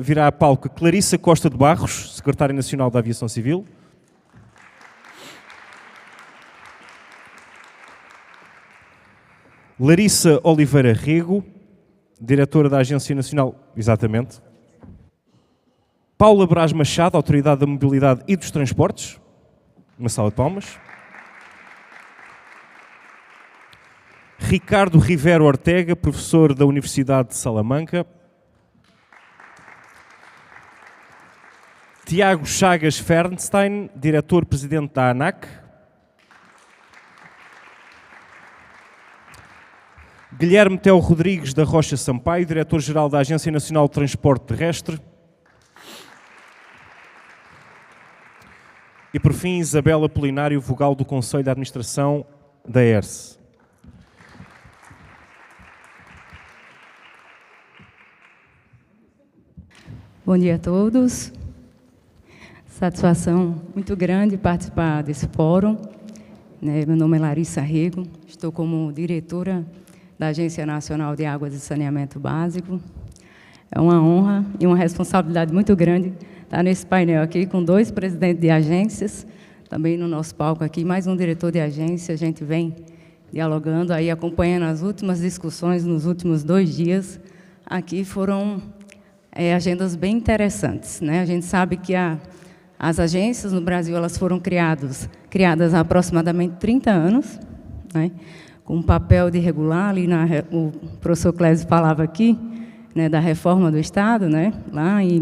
Virá a palco Clarissa Costa de Barros, Secretária Nacional da Aviação Civil. Larissa Oliveira Rego, Diretora da Agência Nacional... Exatamente. Paula Braz Machado, Autoridade da Mobilidade e dos Transportes. Uma salva de palmas. Ricardo Rivero Ortega, Professor da Universidade de Salamanca. Tiago Chagas Fernstein, Diretor-Presidente da ANAC. Guilherme Teo Rodrigues da Rocha Sampaio, Diretor-Geral da Agência Nacional de Transporte Terrestre. E, por fim, Isabela Polinário, Vogal do Conselho de Administração da ERSE. Bom dia a todos. Satisfação muito grande participar desse fórum. Meu nome é Larissa Rego, estou como diretora da Agência Nacional de Águas e Saneamento Básico. É uma honra e uma responsabilidade muito grande estar nesse painel aqui com 2 presidentes de agências, também no nosso palco aqui, mais um diretor de agência. A gente vem dialogando, aí acompanhando as últimas discussões nos últimos 2 dias. Aqui foram agendas bem interessantes, né? A gente sabe que as agências no Brasil elas foram criadas há aproximadamente 30 anos, né? Com o papel de regular, ali o professor Clésio falava aqui, né, da reforma do Estado, né, lá em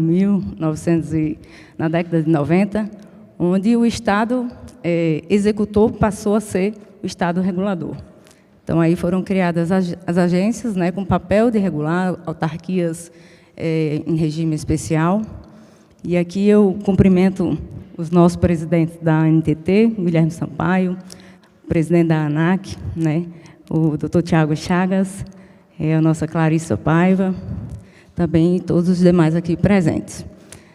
na década de 90, onde o Estado executor passou a ser o Estado regulador. Então, aí foram criadas as agências, né, com o papel de regular, autarquias em regime especial. E aqui eu cumprimento os nossos presidentes da ANTT, Guilherme Sampaio, presidente da ANAC, né, o doutor Tiago Chagas, a nossa Clarissa Paiva, também todos os demais aqui presentes.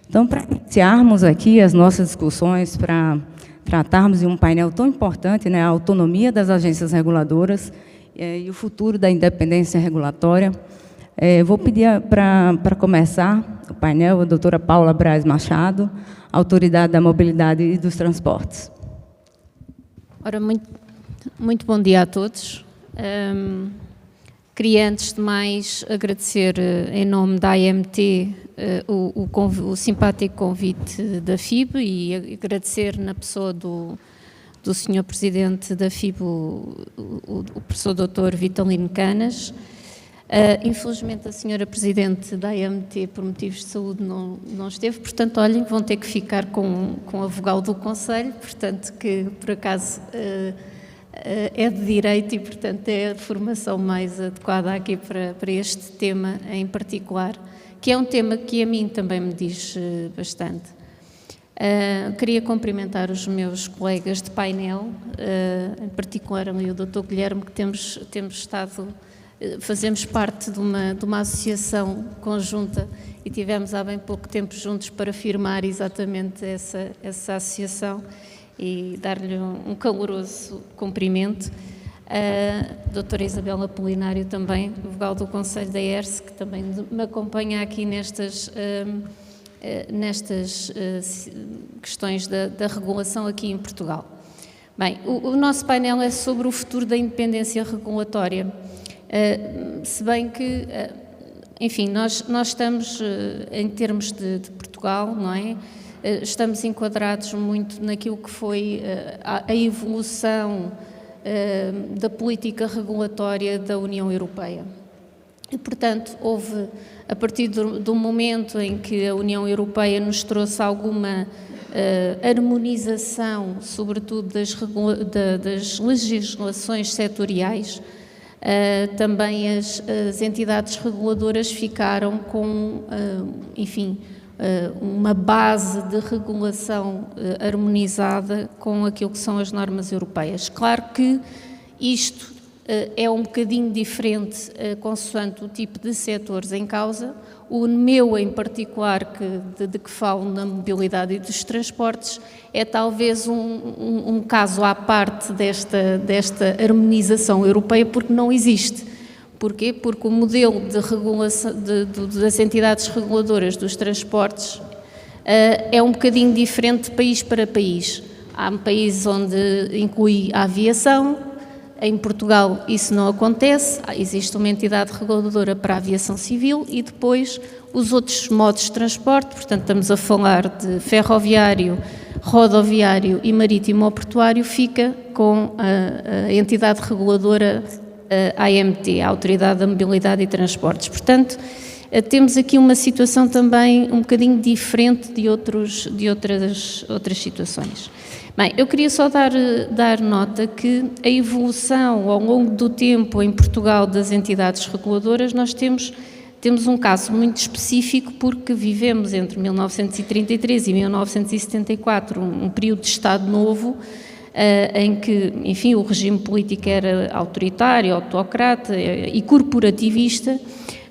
Então, para iniciarmos aqui as nossas discussões, para tratarmos de um painel tão importante, né, a autonomia das agências reguladoras e o futuro da independência regulatória, vou pedir para começar o painel a doutora Paula Braz Machado, Autoridade da Mobilidade e dos Transportes. Ora, muito bom dia a todos. Queria, antes de mais, agradecer, em nome da AMT, o simpático convite da FIB e agradecer na pessoa do Sr. Presidente da FIB, o professor Dr. Vitalino Canas. Infelizmente, a Sra. Presidente da AMT, por motivos de saúde, não esteve, portanto, olhem, vão ter que ficar com a vogal do Conselho, portanto, que, por acaso, é de Direito e, portanto, é a formação mais adequada aqui para este tema em particular, que é um tema que a mim também me diz bastante. Queria cumprimentar os meus colegas de painel, em particular ali o Dr. Guilherme, que temos estado... Fazemos parte de uma associação conjunta e tivemos há bem pouco tempo juntos para firmar exatamente essa associação e dar-lhe um caloroso cumprimento. A doutora Isabela Polinário também, vogal do Conselho da ERSE, que também me acompanha aqui nestas questões da regulação aqui em Portugal. Bem, o nosso painel é sobre o futuro da independência regulatória. Se bem que, enfim, nós estamos, em termos de Portugal, não é? Estamos enquadrados muito naquilo que foi a evolução da política regulatória da União Europeia. E, portanto, houve, a partir do momento em que a União Europeia nos trouxe alguma harmonização, sobretudo das legislações setoriais, também as entidades reguladoras ficaram com, enfim, uma base de regulação harmonizada com aquilo que são as normas europeias. Claro que isto é um bocadinho diferente consoante o tipo de setores em causa. O meu, em particular, de que falo na mobilidade e dos transportes, é talvez um caso à parte desta harmonização europeia, porque não existe. Porquê? Porque o modelo de regulação das entidades reguladoras dos transportes é um bocadinho diferente de país para país. Há países onde inclui a aviação, em Portugal isso não acontece, existe uma entidade reguladora para a aviação civil e depois os outros modos de transporte, portanto estamos a falar de ferroviário, rodoviário e marítimo ou portuário, fica com a entidade reguladora AMT, a Autoridade da Mobilidade e Transportes. Portanto, temos aqui uma situação também um bocadinho diferente de outras situações. Bem, eu queria só dar nota que a evolução ao longo do tempo em Portugal das entidades reguladoras, nós temos um caso muito específico porque vivemos entre 1933 e 1974 um período de Estado Novo, em que, enfim, o regime político era autoritário, autocrata e corporativista,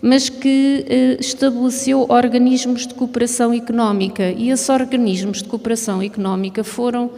mas que estabeleceu organismos de cooperação económica, e esses organismos de cooperação económica foram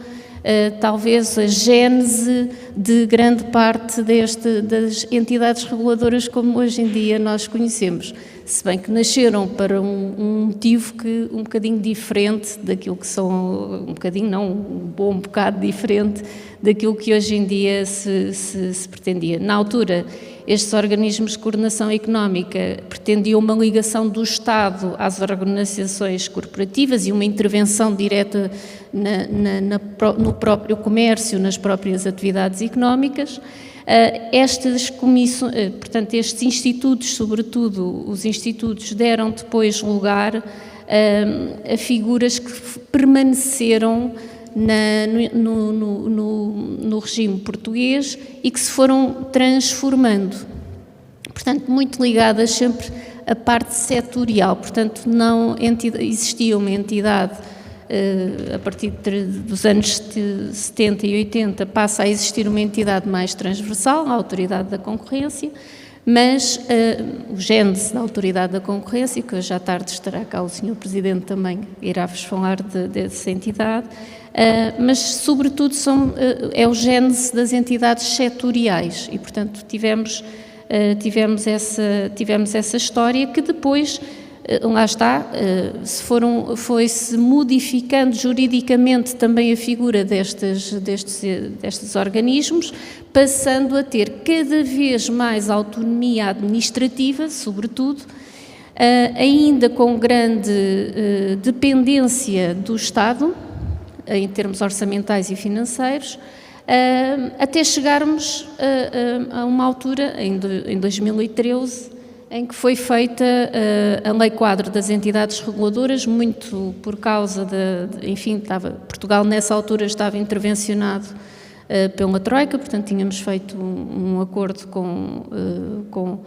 talvez a gênese de grande parte das entidades reguladoras como hoje em dia nós conhecemos, se bem que nasceram para um motivo um bocadinho diferente daquilo que são, um bocadinho não, um bom bocado diferente daquilo que hoje em dia se pretendia. Na altura, estes organismos de coordenação económica pretendiam uma ligação do Estado às organizações corporativas e uma intervenção direta no próprio comércio, nas próprias atividades económicas. Portanto, estes institutos, sobretudo os institutos, deram depois lugar a figuras que permaneceram no regime português e que se foram transformando, portanto, muito ligadas sempre à parte setorial. Portanto, não existia uma entidade, a partir dos anos 70 e 80, passa a existir uma entidade mais transversal, a Autoridade da Concorrência, mas o gênese da Autoridade da Concorrência, que hoje à tarde estará cá o Sr. Presidente também, irá-vos falar dessa entidade, mas sobretudo é o gênese das entidades setoriais e, portanto, tivemos essa história que depois, lá está, foi-se modificando juridicamente também a figura destes organismos, passando a ter cada vez mais autonomia administrativa, sobretudo, ainda com grande dependência do Estado, em termos orçamentais e financeiros, até chegarmos a uma altura, em 2013, em que foi feita a Lei Quadro das Entidades Reguladoras, muito por causa enfim, Portugal nessa altura estava intervencionado pela Troika, portanto tínhamos feito um acordo com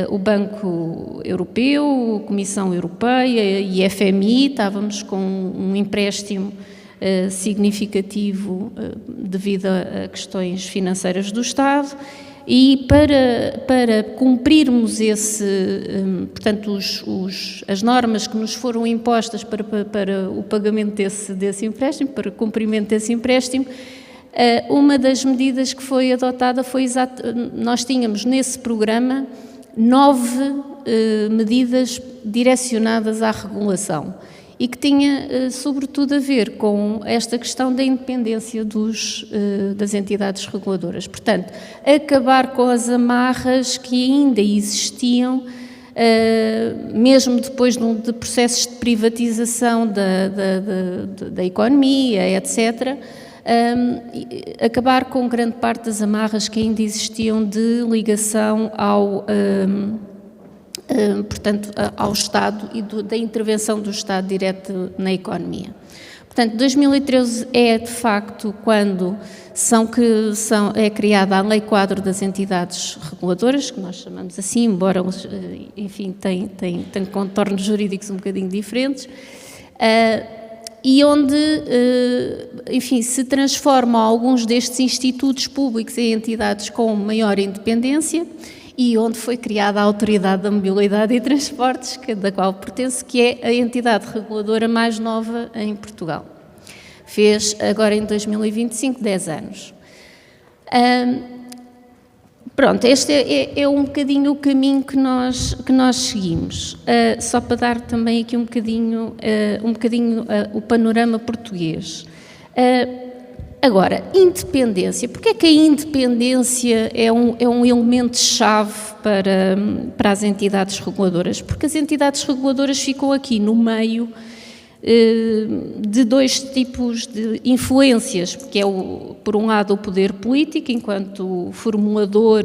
o Banco Europeu, a Comissão Europeia e a FMI, estávamos com um empréstimo significativo devido a questões financeiras do Estado, e para cumprirmos portanto, as normas que nos foram impostas para o pagamento desse empréstimo, para o cumprimento desse empréstimo, uma das medidas que foi adotada foi nós tínhamos nesse programa 9 medidas direcionadas à regulação e que tinha sobretudo a ver com esta questão da independência das entidades reguladoras. Portanto, acabar com as amarras que ainda existiam, mesmo depois de processos de privatização da economia, etc., acabar com grande parte das amarras que ainda existiam de ligação portanto, ao Estado e da intervenção do Estado direto na economia. Portanto, 2013 é, de facto, quando é criada a Lei Quadro das Entidades Reguladoras, que nós chamamos assim, embora, enfim, tem contornos jurídicos um bocadinho diferentes, e onde, enfim, se transformam alguns destes institutos públicos em entidades com maior independência, e onde foi criada a Autoridade da Mobilidade e Transportes, da qual pertence, que é a entidade reguladora mais nova em Portugal. Fez agora em 2025 10 anos. Pronto, este é um bocadinho o caminho que nós seguimos. Só para dar também aqui um bocadinho o panorama português. Agora, independência. Porquê é que a independência é um elemento-chave para as entidades reguladoras? Porque as entidades reguladoras ficam aqui no meio de dois tipos de influências, que é, por um lado, o poder político, enquanto formulador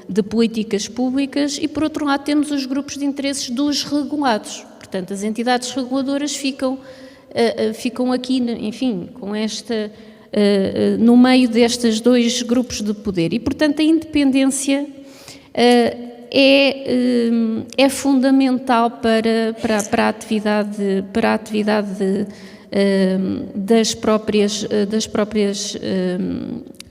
de políticas públicas, e, por outro lado, temos os grupos de interesses dos regulados. Portanto, as entidades reguladoras ficam aqui, enfim, com no meio destes dois grupos de poder. E, portanto, a independência é fundamental para a atividade das próprias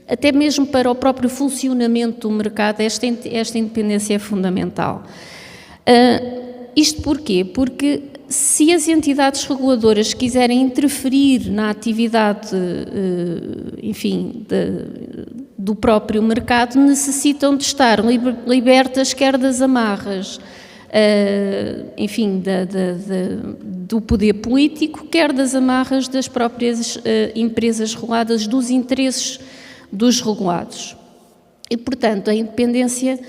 até mesmo para o próprio funcionamento do mercado. Esta independência é fundamental. Isto porquê? Porque se as entidades reguladoras quiserem interferir na atividade, enfim, do próprio mercado, necessitam de estar libertas quer das amarras, enfim, do poder político, quer das amarras das próprias empresas reguladas, dos interesses dos regulados. E, portanto, a independência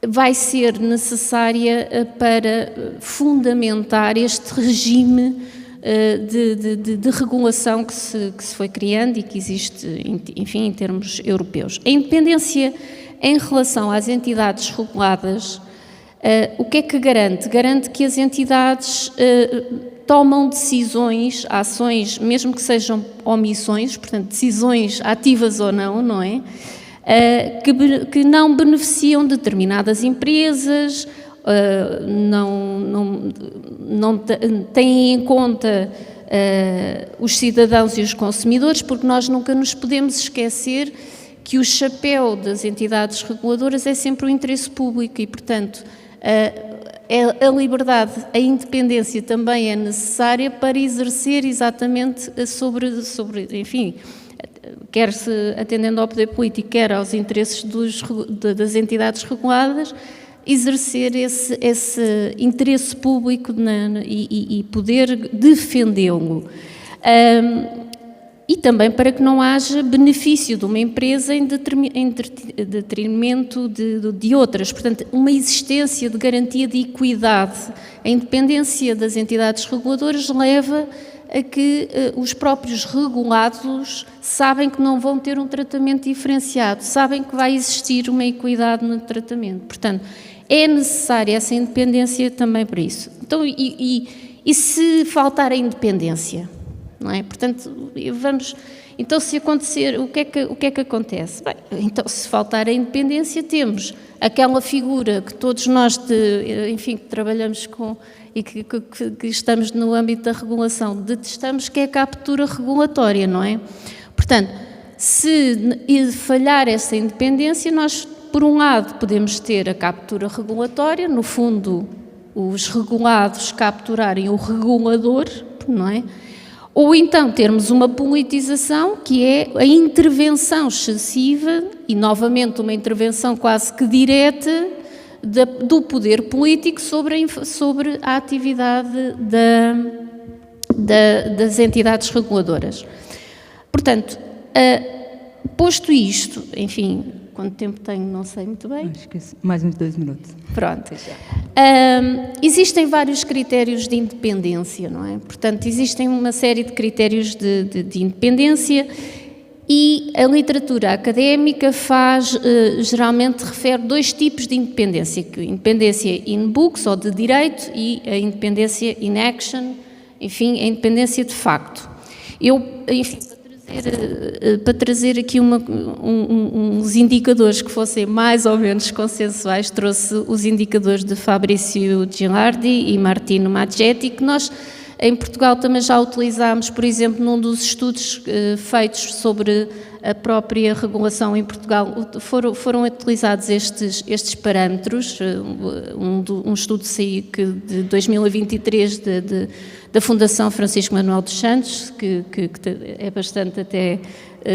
vai ser necessária para fundamentar este regime de regulação que se foi criando e que existe, enfim, em termos europeus. A independência em relação às entidades reguladas, o que é que garante? Garante que as entidades tomam decisões, ações, mesmo que sejam omissões, portanto, decisões ativas ou não é? Que não beneficiam determinadas empresas, não têm em conta os cidadãos e os consumidores, porque nós nunca nos podemos esquecer que o chapéu das entidades reguladoras é sempre o interesse público e, portanto, a liberdade, a independência também é necessária para exercer exatamente sobre enfim, quer-se atendendo ao poder político, quer aos interesses das entidades reguladas, exercer esse interesse público e poder defendê-lo. E também para que não haja benefício de uma empresa em detrimento de outras. Portanto, uma existência de garantia de equidade. A independência das entidades reguladoras leva a que os próprios regulados sabem que não vão ter um tratamento diferenciado, sabem que vai existir uma equidade no tratamento. Portanto, é necessária essa independência também para isso. Então, e se faltar a independência? Não é? Portanto, então se acontecer, o que é que acontece? Bem, então se faltar a independência temos aquela figura que todos nós, enfim, que trabalhamos com e que estamos no âmbito da regulação, detestamos, que é a captura regulatória, não é? Portanto, se falhar essa independência, nós, por um lado, podemos ter a captura regulatória, no fundo, os regulados capturarem o regulador, não é? Ou então termos uma politização, que é a intervenção excessiva, e novamente uma intervenção quase que direta, do poder político sobre a atividade das entidades reguladoras. Portanto, posto isto, enfim, quanto tempo tenho, não sei muito bem. Acho que mais uns 2 minutos. Pronto. Existem vários critérios de independência, não é? Portanto, existem uma série de critérios de independência e a literatura académica geralmente refere 2 tipos de independência, que a independência in books, ou de direito, e a independência in action, enfim, a independência de facto. Eu, enfim, para trazer aqui uns indicadores que fossem mais ou menos consensuais, trouxe os indicadores de Fabrício Gilardi e Martino Maggetti, que nós em Portugal também já utilizámos, por exemplo, num dos estudos feitos sobre a própria regulação em Portugal, foram utilizados estes parâmetros, um estudo de 2023 da Fundação Francisco Manuel dos Santos, que é bastante até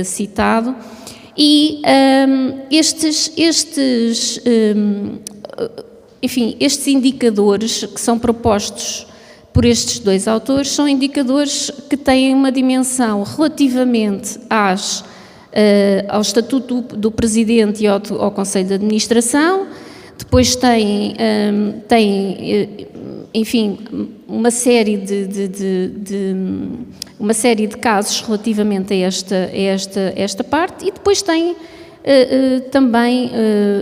citado, E estes indicadores que são propostos por estes dois autores são indicadores que têm uma dimensão relativamente ao Estatuto do Presidente e ao Conselho de Administração, depois têm enfim, uma série de casos relativamente a esta parte, e depois tem também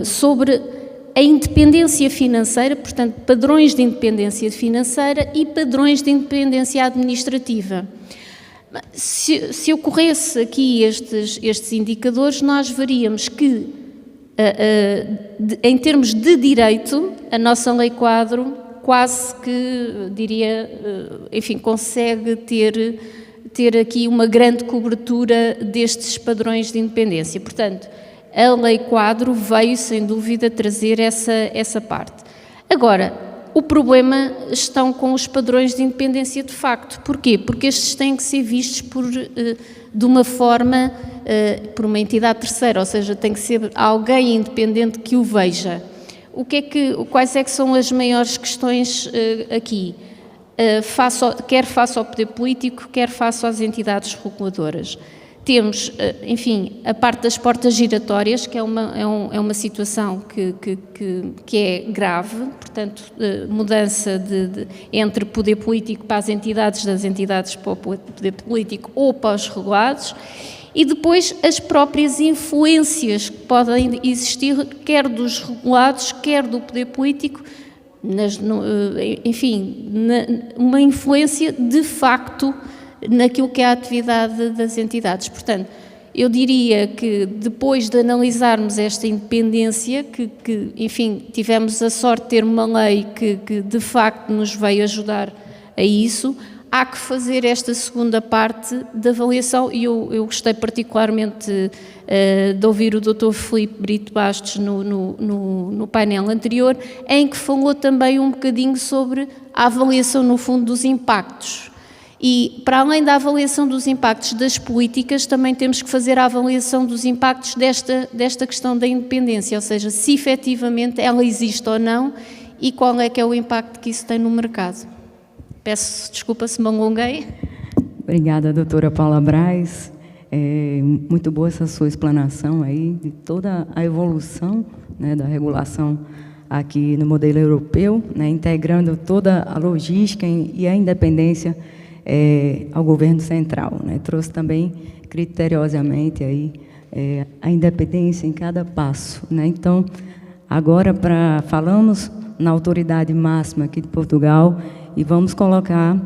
sobre a independência financeira, portanto, padrões de independência financeira e padrões de independência administrativa. Se ocorresse aqui estes indicadores, nós veríamos que, em termos de direito, a nossa lei-quadro quase que, diria, enfim, consegue ter aqui uma grande cobertura destes padrões de independência. Portanto, a lei-quadro veio, sem dúvida, trazer essa parte. Agora, o problema estão com os padrões de independência de facto. Porquê? Porque estes têm que ser vistos de uma forma, por uma entidade terceira, ou seja, tem que ser alguém independente que o veja. Quais é que são as maiores questões aqui? Quer face ao poder político, quer face às entidades reguladoras. Temos, enfim, a parte das portas giratórias, que é uma situação que é grave, portanto, mudança entre poder político para as entidades, das entidades para o poder político ou para os regulados, e depois as próprias influências que podem existir, quer dos regulados, quer do poder político, enfim, uma influência de facto naquilo que é a atividade das entidades. Portanto, eu diria que depois de analisarmos esta independência, que enfim, tivemos a sorte de ter uma lei que de facto nos veio ajudar a isso, há que fazer esta segunda parte da avaliação, e eu gostei particularmente de ouvir o Dr. Filipe Brito Bastos no painel anterior, em que falou também um bocadinho sobre a avaliação, no fundo, dos impactos. E, para além da avaliação dos impactos das políticas, também temos que fazer a avaliação dos impactos desta questão da independência, ou seja, se efetivamente ela existe ou não e qual é que é o impacto que isso tem no mercado. Peço desculpa se me alonguei. Obrigada, doutora Paula Braz. Muito boa essa sua explanação aí de toda a evolução, né, da regulação aqui no modelo europeu, né, integrando toda a logística e a independência ao governo central, né? Trouxe também criteriosamente aí a independência em cada passo, né? Então, agora falamos na autoridade máxima aqui de Portugal e vamos colocar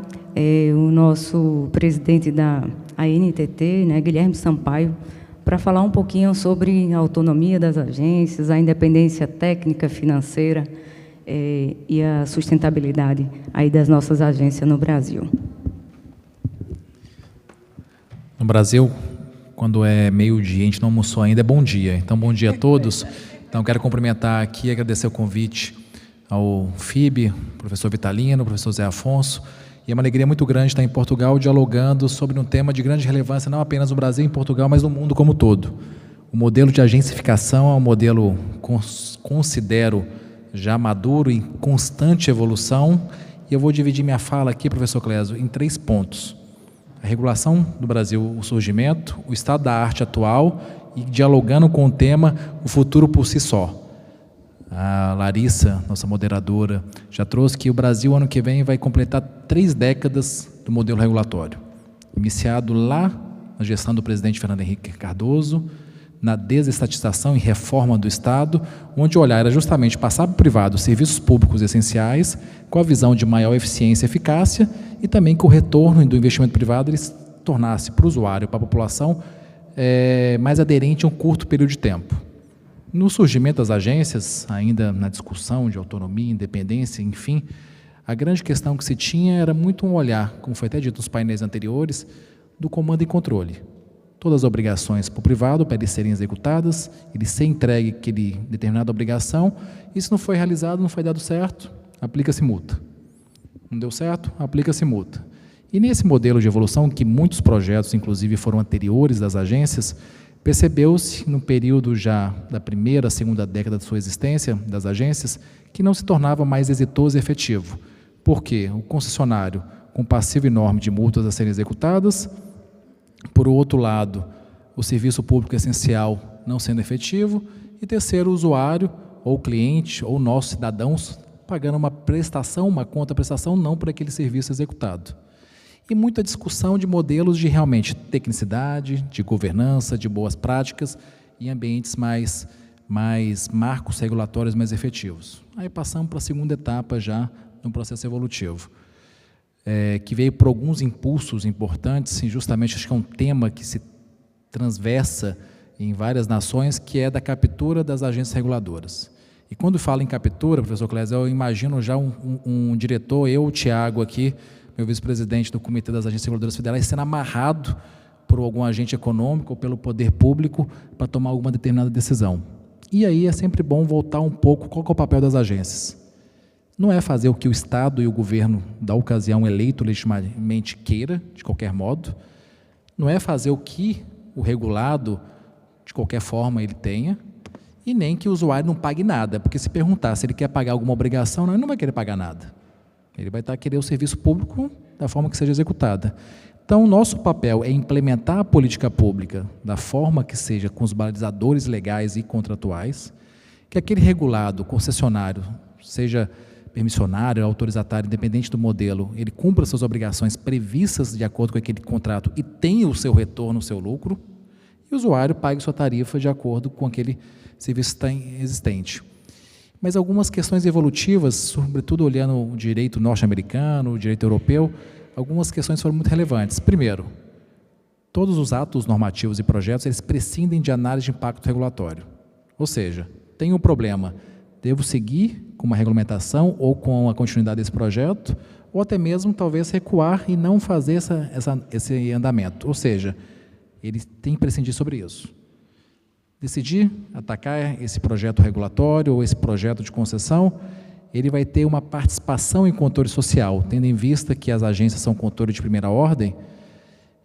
o nosso presidente da ANTT, né, Guilherme Sampaio, para falar um pouquinho sobre a autonomia das agências, a independência técnica, financeira e a sustentabilidade aí das nossas agências no Brasil. No Brasil, quando é meio-dia, a gente não almoçou ainda, é bom dia. Então, bom dia a todos. Então, quero cumprimentar aqui e agradecer o convite ao FIB, professor Vitalino, professor Zé Afonso. E é uma alegria muito grande estar em Portugal dialogando sobre um tema de grande relevância, não apenas no Brasil e em Portugal, mas no mundo como um todo. O modelo de agencificação é um modelo, considero, já maduro e em constante evolução. E eu vou dividir minha fala aqui, professor Clésio, em 3 pontos. A regulação do Brasil, o surgimento, o estado da arte atual e, dialogando com o tema, o futuro por si só. A Larissa, nossa moderadora, já trouxe que o Brasil, ano que vem, vai completar 3 décadas do modelo regulatório. Iniciado lá na gestão do presidente Fernando Henrique Cardoso, na desestatização e reforma do Estado, onde o olhar era justamente passar para o privado os serviços públicos essenciais, com a visão de maior eficiência e eficácia, e também que o retorno do investimento privado ele se tornasse para o usuário, para a população, mais aderente a um curto período de tempo. No surgimento das agências, ainda na discussão de autonomia, independência, enfim, a grande questão que se tinha era muito um olhar, como foi até dito nos painéis anteriores, do comando e controle. Todas as obrigações para o privado, para eles serem executadas, ele ser entregue aquele determinada obrigação, e se não foi realizado, não foi dado certo, aplica-se multa. Não deu certo, aplica-se multa. E nesse modelo de evolução, que muitos projetos, inclusive, foram anteriores das agências, percebeu-se, no período já da primeira, segunda década de sua existência, das agências, que não se tornava mais exitoso e efetivo. Por quê? O concessionário, com passivo enorme de multas a serem executadas, por outro lado, o serviço público essencial não sendo efetivo, e terceiro, o usuário, ou cliente, ou nós, cidadãos, pagando uma prestação, uma conta-prestação, não por aquele serviço executado. E muita discussão de modelos de realmente tecnicidade, de governança, de boas práticas, em ambientes mais marcos regulatórios mais efetivos. Aí passamos para a segunda etapa já, no processo evolutivo, que veio por alguns impulsos importantes, e justamente acho que é um tema que se transversa em várias nações, que é da captura das agências reguladoras. E quando falo em captura, professor Clésio, eu imagino já um diretor, eu, o Tiago aqui, meu vice-presidente do Comitê das Agências Reguladoras Federais, sendo amarrado por algum agente econômico ou pelo poder público para tomar alguma determinada decisão. E aí é sempre bom voltar um pouco, qual que é o papel das agências? Não é fazer o que o Estado e o governo da ocasião eleito legitimamente queira, de qualquer modo, não é fazer o que o regulado, de qualquer forma, ele tenha, e nem que o usuário não pague nada, porque se perguntar se ele quer pagar alguma obrigação, não, ele não vai querer pagar nada. Ele vai estar querendo o serviço público da forma que seja executada. Então, o nosso papel é implementar a política pública da forma que seja, com os balizadores legais e contratuais, que aquele regulado, concessionário, seja permissionário, autorizatário, independente do modelo, ele cumpra suas obrigações previstas de acordo com aquele contrato e tenha o seu retorno, o seu lucro, e o usuário pague sua tarifa de acordo com aquele serviço existente. Mas algumas questões evolutivas, sobretudo olhando o direito norte-americano, o direito europeu, algumas questões foram muito relevantes. Primeiro, todos os atos normativos e projetos, eles prescindem de análise de impacto regulatório. Ou seja, tem um problema, devo seguir com uma regulamentação ou com a continuidade desse projeto, ou até mesmo, talvez, recuar e não fazer esse andamento. Ou seja, ele tem que prescindir sobre isso. Decidir atacar esse projeto regulatório ou esse projeto de concessão, ele vai ter uma participação em controle social, tendo em vista que as agências são controle de primeira ordem,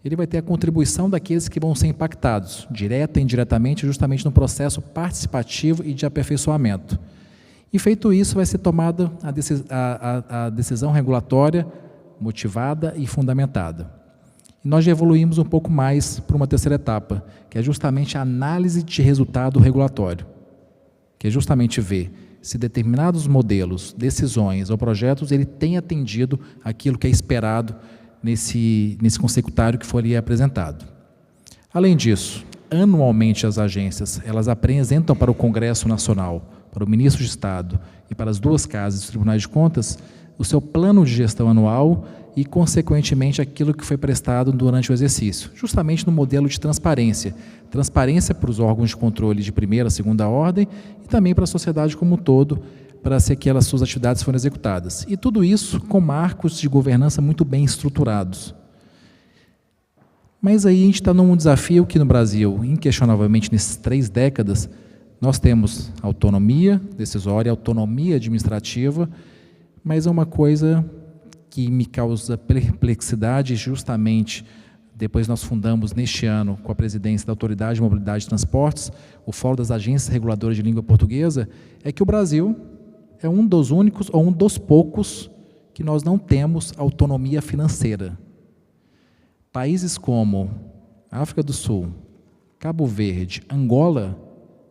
ele vai ter a contribuição daqueles que vão ser impactados, direta e indiretamente, justamente no processo participativo e de aperfeiçoamento. E feito isso, vai ser tomada a decisão regulatória motivada e fundamentada. E nós já evoluímos um pouco mais para uma terceira etapa, que é justamente a análise de resultado regulatório, que é justamente ver se determinados modelos, decisões ou projetos, ele tem atendido aquilo que é esperado nesse consecutário que foi ali apresentado. Além disso, anualmente as agências, elas apresentam para o Congresso Nacional, para o Ministro de Estado e para as duas casas dos Tribunais de Contas, o seu plano de gestão anual e, consequentemente, aquilo que foi prestado durante o exercício, justamente no modelo de transparência. Transparência para os órgãos de controle de primeira, segunda ordem e também para a sociedade como um todo, para se aquelas suas atividades forem executadas. E tudo isso com marcos de governança muito bem estruturados. Mas aí a gente está num desafio que no Brasil, inquestionavelmente, nessas 3 décadas, nós temos autonomia decisória, autonomia administrativa, mas é uma coisa que me causa perplexidade, justamente depois nós fundamos neste ano, com a presidência da Autoridade de Mobilidade e Transportes, o Fórum das Agências Reguladoras de Língua Portuguesa, é que o Brasil é um dos únicos ou um dos poucos que nós não temos autonomia financeira. Países como África do Sul, Cabo Verde, Angola,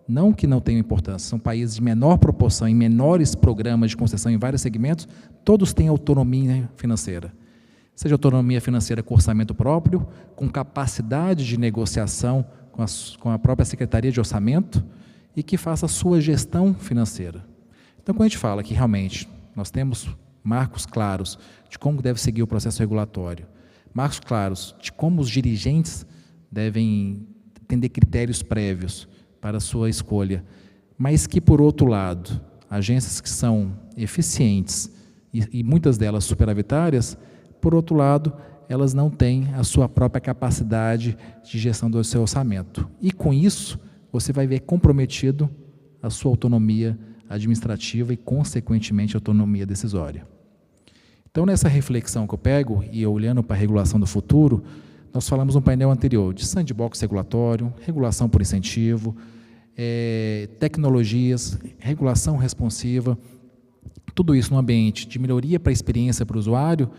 não que não tenham importância, são países de menor proporção, em menores programas de concessão em vários segmentos, todos têm autonomia financeira. Seja autonomia financeira com orçamento próprio, com capacidade de negociação com a própria Secretaria de Orçamento e que faça a sua gestão financeira. Então, quando a gente fala que realmente nós temos marcos claros de como deve seguir o processo regulatório, marcos claros de como os dirigentes devem entender critérios prévios para a sua escolha, mas que, por outro lado, agências que são eficientes e muitas delas superavitárias, por outro lado, elas não têm a sua própria capacidade de gestão do seu orçamento. E, com isso, você vai ver comprometido a sua autonomia administrativa e, consequentemente, a autonomia decisória. Então, nessa reflexão que eu pego, e olhando para a regulação do futuro, nós falamos no painel anterior de sandbox regulatório, regulação por incentivo, tecnologias, regulação responsiva, tudo isso num ambiente de melhoria para a experiência para o usuário,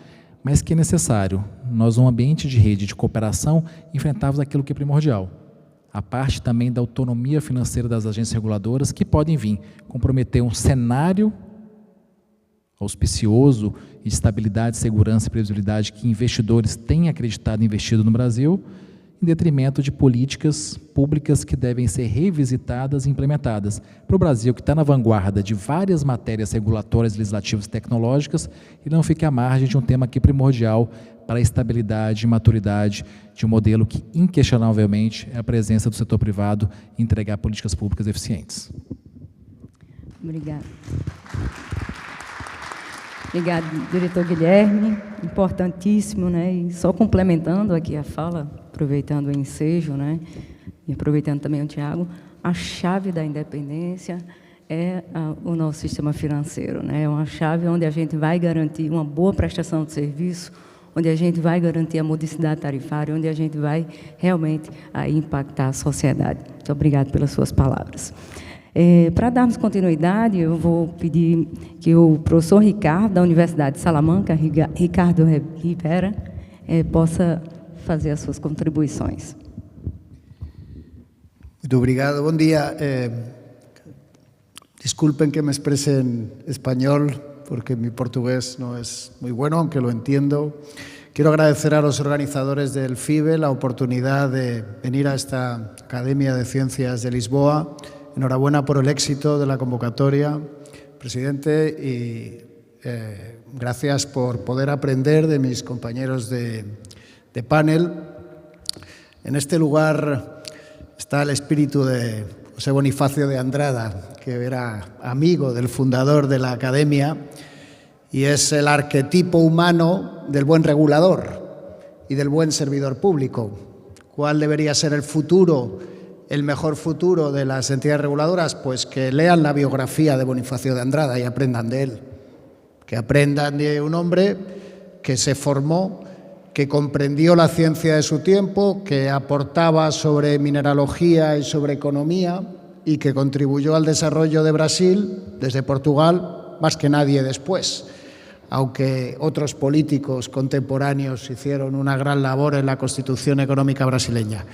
mas que é necessário. Nós, num ambiente de rede de cooperação, enfrentamos aquilo que é primordial. A parte também da autonomia financeira das agências reguladoras, que podem vir comprometer um cenário auspicioso e de estabilidade, segurança e previsibilidade que investidores têm acreditado e investido no Brasil, em detrimento de políticas públicas que devem ser revisitadas e implementadas. Para o Brasil, que está na vanguarda de várias matérias regulatórias, legislativas e tecnológicas, e não fique à margem de um tema aqui primordial para a estabilidade e maturidade de um modelo que, inquestionavelmente, é a presença do setor privado em entregar políticas públicas eficientes. Obrigada. Obrigado, diretor Guilherme. Importantíssimo, né? E só complementando aqui a fala, aproveitando o ensejo, né? E aproveitando também o Tiago, a chave da independência é o nosso sistema financeiro, né? É uma chave onde a gente vai garantir uma boa prestação de serviço, onde a gente vai garantir a modicidade tarifária, onde a gente vai realmente aí impactar a sociedade. Muito obrigado pelas suas palavras. Para darmos continuidade, eu vou pedir que o professor Ricardo, da Universidade de Salamanca, Ricardo Rivera, possa fazer as suas contribuições. Muito obrigado. Bom dia. Disculpen que me exprese en español, porque mi portugués no es muy bueno, aunque lo entiendo. Quiero agradecer a los organizadores del FIBE la oportunidad de venir a esta Academia de Ciencias de Lisboa. Enhorabuena por el éxito de la convocatoria, presidente, y gracias por poder aprender de mis compañeros de panel. En este lugar está el espíritu de José Bonifacio de Andrada, que era amigo del fundador de la Academia, y es el arquetipo humano del buen regulador y del buen servidor público. ¿Cuál debería ser el futuro, el mejor futuro de las entidades reguladoras? Pues que lean la biografía de Bonifacio de Andrada y aprendan de él. Que aprendan de un hombre que se formó, que comprendió la ciencia de su tiempo, que aportaba sobre mineralogía y sobre economía y que contribuyó al desarrollo de Brasil desde Portugal más que nadie después. Aunque otros políticos contemporáneos hicieron una gran labor en la Constitución Económica brasileña.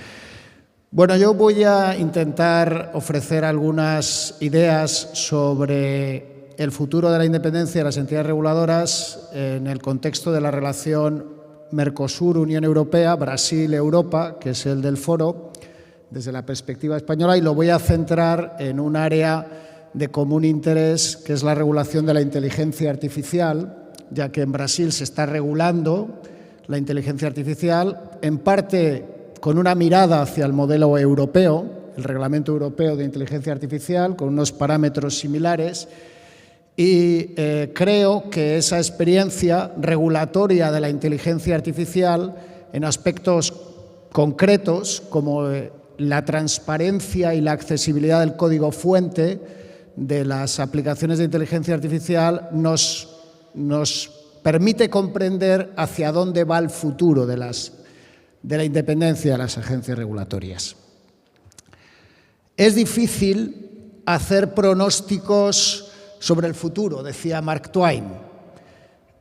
Bueno, yo voy a intentar ofrecer algunas ideas sobre el futuro de la independencia de las entidades reguladoras en el contexto de la relación Mercosur-Unión Europea, Brasil-Europa, que es el del foro, desde la perspectiva española, y lo voy a centrar en un área de común interés, que es la regulación de la inteligencia artificial, ya que en Brasil se está regulando la inteligencia artificial, en parte con una mirada hacia el modelo europeo, el Reglamento Europeo de Inteligencia Artificial, con unos parámetros similares, y creo que esa experiencia regulatoria de la inteligencia artificial en aspectos concretos, como la transparencia y la accesibilidad del código fuente de las aplicaciones de inteligencia artificial, nos permite comprender hacia dónde va el futuro de la independencia de las agencias regulatorias. Es difícil hacer pronósticos sobre el futuro, decía Mark Twain.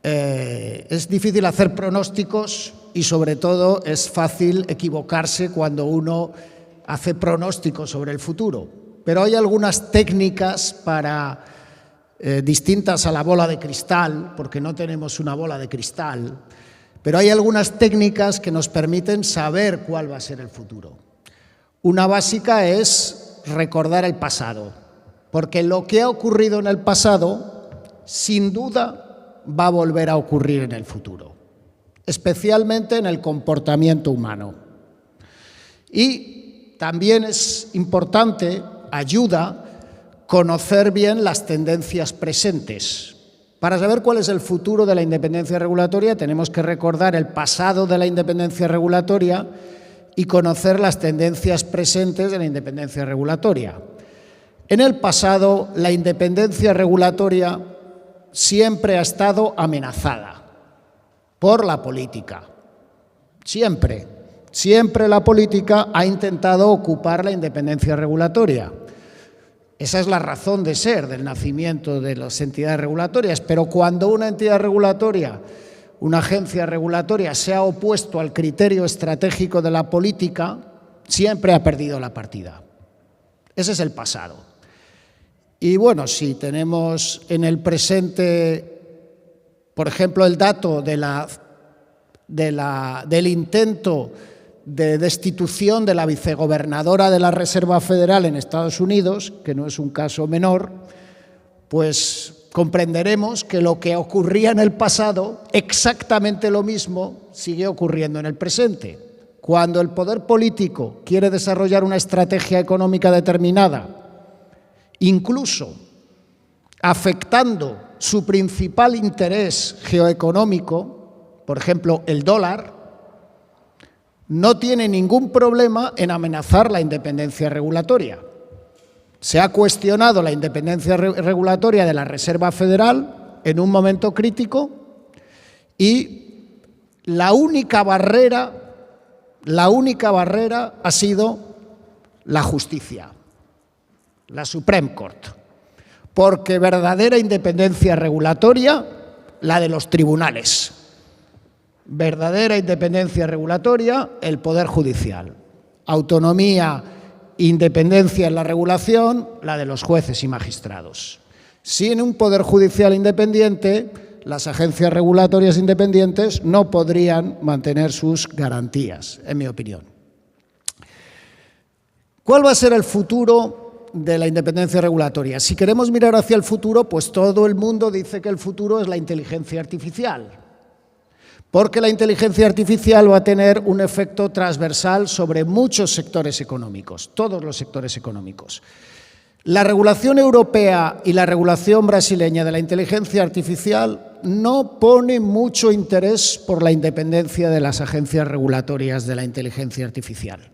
Es difícil hacer pronósticos y, sobre todo, es fácil equivocarse cuando uno hace pronósticos sobre el futuro. Pero hay algunas técnicas distintas a la bola de cristal, porque no tenemos una bola de cristal, pero hay algunas técnicas que nos permiten saber cuál va a ser el futuro. Una básica es recordar el pasado, porque lo que ha ocurrido en el pasado, sin duda, va a volver a ocurrir en el futuro, especialmente en el comportamiento humano. Y también es importante, ayuda, conocer bien las tendencias presentes. Para saber cuál es el futuro de la independencia regulatoria, tenemos que recordar el pasado de la independencia regulatoria y conocer las tendencias presentes de la independencia regulatoria. En el pasado, la independencia regulatoria siempre ha estado amenazada por la política. Siempre. Siempre la política ha intentado ocupar la independencia regulatoria. Esa es la razón de ser del nacimiento de las entidades regulatorias, pero cuando una entidad regulatoria, una agencia regulatoria, se ha opuesto al criterio estratégico de la política, siempre ha perdido la partida. Ese es el pasado. Y bueno, si tenemos en el presente, por ejemplo, el dato del intento de destitución de la vicegobernadora de la Reserva Federal en Estados Unidos, que no es un caso menor, pues comprenderemos que lo que ocurría en el pasado, exactamente lo mismo, sigue ocurriendo en el presente. Cuando el poder político quiere desarrollar una estrategia económica determinada, incluso afectando su principal interés geoeconómico, por ejemplo, el dólar, no tiene ningún problema en amenazar la independencia regulatoria. Se ha cuestionado la independencia regulatoria de la Reserva Federal en un momento crítico y la única barrera ha sido la justicia, la Supreme Court, porque verdadera independencia regulatoria, la de los tribunales. Verdadera independencia regulatoria, el Poder Judicial. Autonomía, independencia en la regulación, la de los jueces y magistrados. Sin un Poder Judicial independiente, las agencias regulatorias independientes no podrían mantener sus garantías, en mi opinión. ¿Cuál va a ser el futuro de la independencia regulatoria? Si queremos mirar hacia el futuro, pues todo el mundo dice que el futuro es la inteligencia artificial. Porque la inteligencia artificial va a tener un efecto transversal sobre muchos sectores económicos, todos los sectores económicos. La regulación europea y la regulación brasileña de la inteligencia artificial no pone mucho interés por la independencia de las agencias regulatorias de la inteligencia artificial.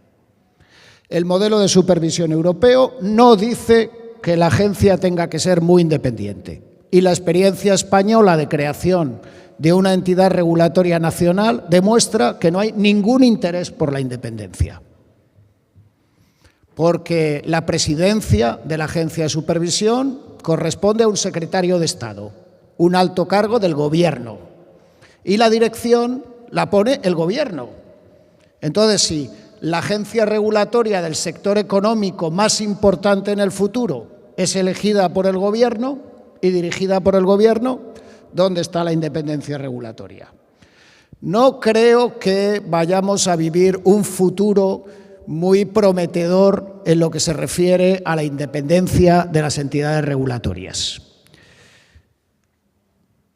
El modelo de supervisión europeo no dice que la agencia tenga que ser muy independiente. Y la experiencia española de creación de una entidad regulatoria nacional demuestra que no hay ningún interés por la independencia. Porque la presidencia de la agencia de supervisión corresponde a un secretario de Estado, un alto cargo del gobierno, y la dirección la pone el gobierno. Entonces, si la agencia regulatoria del sector económico más importante en el futuro es elegida por el gobierno y dirigida por el gobierno, ¿dónde está la independencia regulatoria? No creo que vayamos a vivir un futuro muy prometedor en lo que se refiere a la independencia de las entidades regulatorias.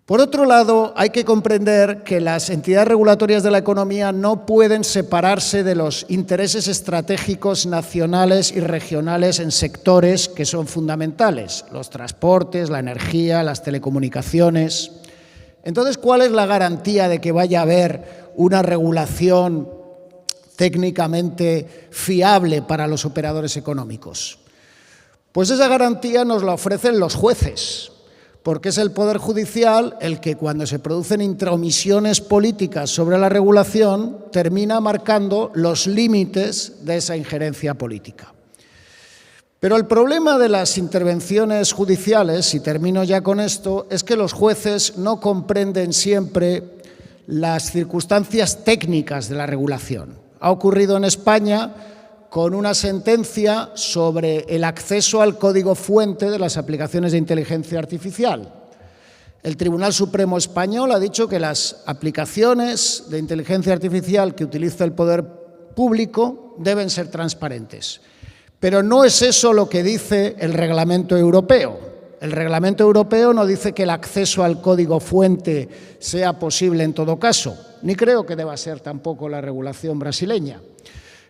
Por otro lado, hay que comprender que las entidades regulatorias de la economía no pueden separarse de los intereses estratégicos nacionales y regionales en sectores que son fundamentales, los transportes, la energía, las telecomunicaciones. Entonces, ¿cuál es la garantía de que vaya a haber una regulación técnicamente fiable para los operadores económicos? Pues esa garantía nos la ofrecen los jueces, porque es el Poder Judicial el que, cuando se producen intromisiones políticas sobre la regulación, termina marcando los límites de esa injerencia política. Pero el problema de las intervenciones judiciales, y termino ya con esto, es que los jueces no comprenden siempre las circunstancias técnicas de la regulación. Ha ocurrido en España con una sentencia sobre el acceso al código fuente de las aplicaciones de inteligencia artificial. El Tribunal Supremo Español ha dicho que las aplicaciones de inteligencia artificial que utiliza el poder público deben ser transparentes. Pero no es eso lo que dice el Reglamento Europeo. El Reglamento Europeo no dice que el acceso al código fuente sea posible en todo caso, ni creo que deba ser tampoco la regulación brasileña.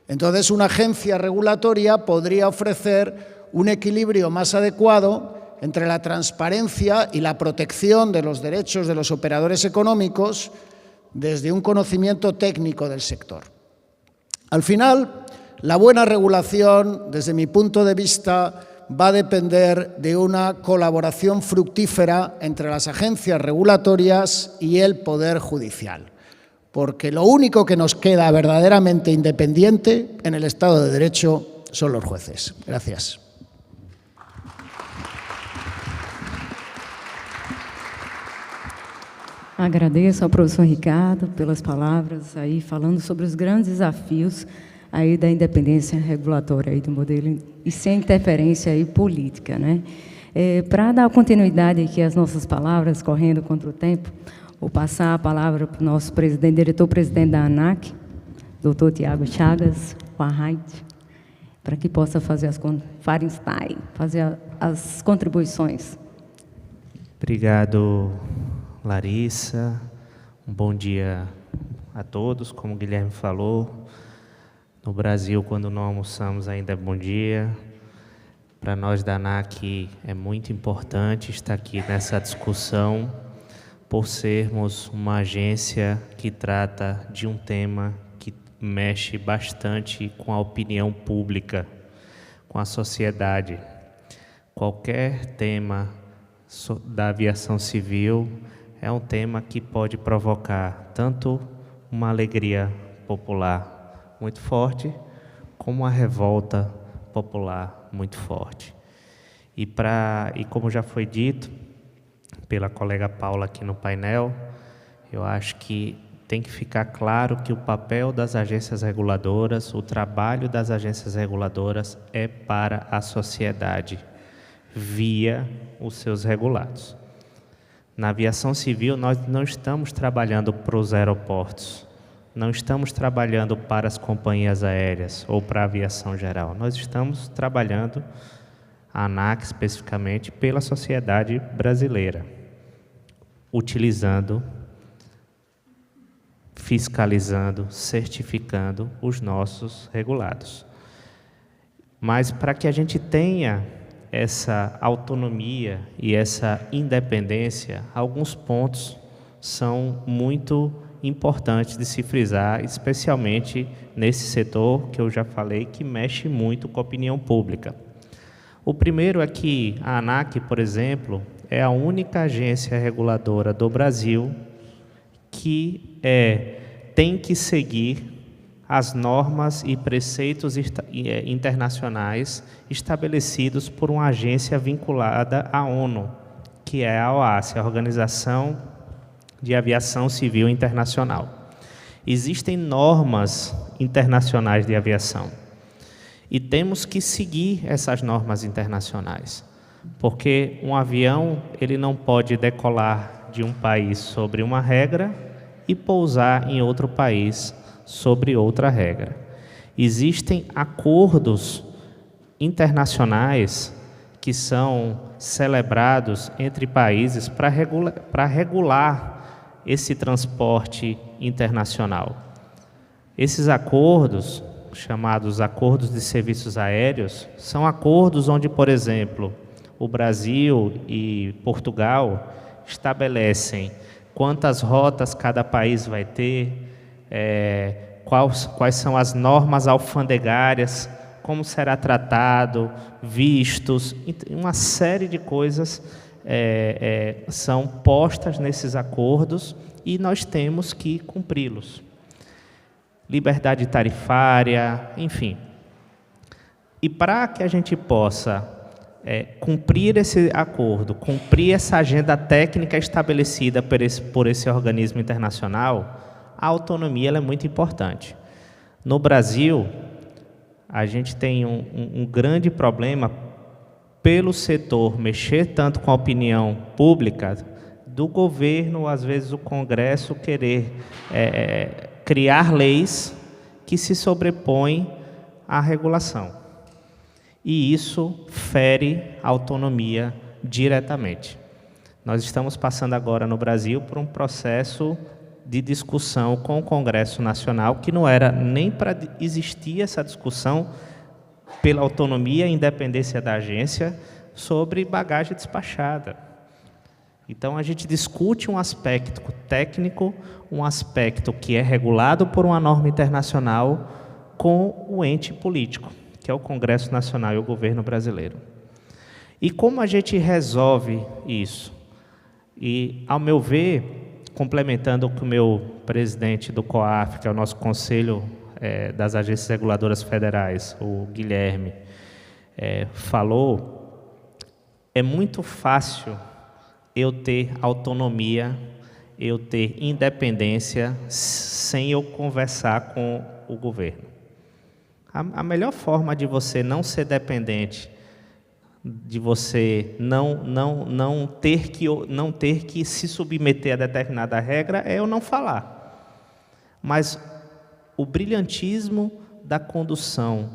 Entonces, una agencia regulatoria podría ofrecer un equilibrio más adecuado entre la transparencia y la protección de los derechos de los operadores económicos desde un conocimiento técnico del sector. Al final, la buena regulación, desde mi punto de vista, va a depender de una colaboración fructífera entre las agencias regulatorias y el Poder Judicial. porque lo único que nos queda verdaderamente independiente en el Estado de Derecho son los jueces. Gracias. Agradeço ao professor Ricardo pelas palavras aí, falando sobre os grandes desafios aí da independência regulatória aí do modelo e sem interferência aí política, né? Para dar continuidade aqui às nossas palavras, correndo contra o tempo, vou passar a palavra para o nosso presidente, diretor-presidente da ANAC, doutor Tiago Chagas, para que possa fazer as contribuições. Obrigado, Larissa. Um bom dia a todos. Como o Guilherme falou, no Brasil, quando não almoçamos, ainda é bom dia. Para nós da ANAC é muito importante estar aqui nessa discussão, por sermos uma agência que trata de um tema que mexe bastante com a opinião pública, com a sociedade. Qualquer tema da aviação civil é um tema que pode provocar tanto uma alegria popular muito forte, como uma revolta popular muito forte. E como já foi dito pela colega Paula aqui no painel, eu acho que tem que ficar claro que o papel das agências reguladoras, o trabalho das agências reguladoras é para a sociedade, via os seus regulados. Na aviação civil, nós não estamos trabalhando para os aeroportos, não estamos trabalhando para as companhias aéreas ou para a aviação geral. Nós estamos trabalhando, a ANAC especificamente, pela sociedade brasileira, utilizando, fiscalizando, certificando os nossos regulados. Mas para que a gente tenha essa autonomia e essa independência, alguns pontos são muito importantes de se frisar, especialmente nesse setor que eu já falei, que mexe muito com a opinião pública. O primeiro é que a ANAC, por exemplo, é a única agência reguladora do Brasil que tem que seguir as normas e preceitos internacionais estabelecidos por uma agência vinculada à ONU, que é a OACI, a Organização de Aviação Civil Internacional. Existem normas internacionais de aviação e temos que seguir essas normas internacionais, porque um avião ele não pode decolar de um país sobre uma regra e pousar em outro país sobre outra regra. Existem acordos internacionais que são celebrados entre países para regular esse transporte internacional. Esses acordos, chamados acordos de serviços aéreos, são acordos onde, por exemplo, o Brasil e Portugal estabelecem quantas rotas cada país vai ter, quais são as normas alfandegárias, como será tratado, vistos, uma série de coisas são postas nesses acordos e nós temos que cumpri-los. Liberdade tarifária, enfim. E para que a gente possa cumprir esse acordo, cumprir essa agenda técnica estabelecida por esse organismo internacional, a autonomia ela é muito importante. No Brasil, a gente tem um grande problema pelo setor mexer tanto com a opinião pública, do governo, às vezes o Congresso, querer criar leis que se sobrepõem à regulação. E isso fere a autonomia diretamente. Nós estamos passando agora no Brasil por um processo de discussão com o Congresso Nacional, que não era nem para existir essa discussão pela autonomia e independência da agência sobre bagagem despachada. Então, a gente discute um aspecto técnico, um aspecto que é regulado por uma norma internacional com o ente político, que é o Congresso Nacional e o governo brasileiro. E como a gente resolve isso? E, ao meu ver, complementando o que o meu presidente do COAF, que é o nosso Conselho das Agências Reguladoras Federais, o Guilherme, falou, é muito fácil eu ter autonomia, eu ter independência, sem eu conversar com o governo. A melhor forma de você não ser dependente, de você não ter que se submeter a determinada regra, é eu não falar. Mas o brilhantismo da condução,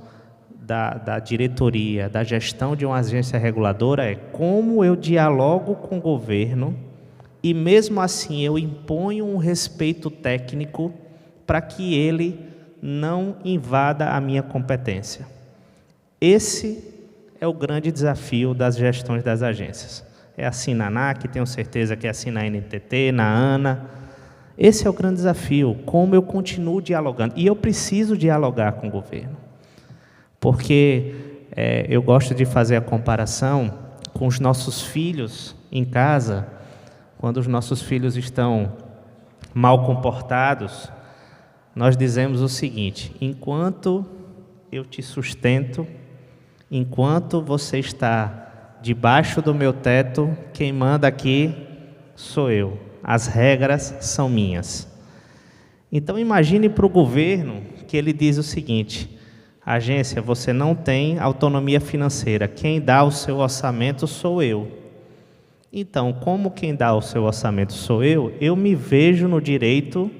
da diretoria, da gestão de uma agência reguladora é como eu dialogo com o governo e, mesmo assim, eu imponho um respeito técnico para que ele não invada a minha competência. Esse é o grande desafio das gestões das agências. É assim na ANAC, tenho certeza que é assim na NTT, na ANA. Esse é o grande desafio, como eu continuo dialogando. E eu preciso dialogar com o governo. Porque eu gosto de fazer a comparação com os nossos filhos em casa, quando os nossos filhos estão mal comportados, nós dizemos o seguinte: enquanto eu te sustento, enquanto você está debaixo do meu teto, quem manda aqui sou eu. As regras são minhas. Então imagine para o governo que ele diz o seguinte: agência, você não tem autonomia financeira, quem dá o seu orçamento sou eu. Então, como quem dá o seu orçamento sou eu me vejo no direito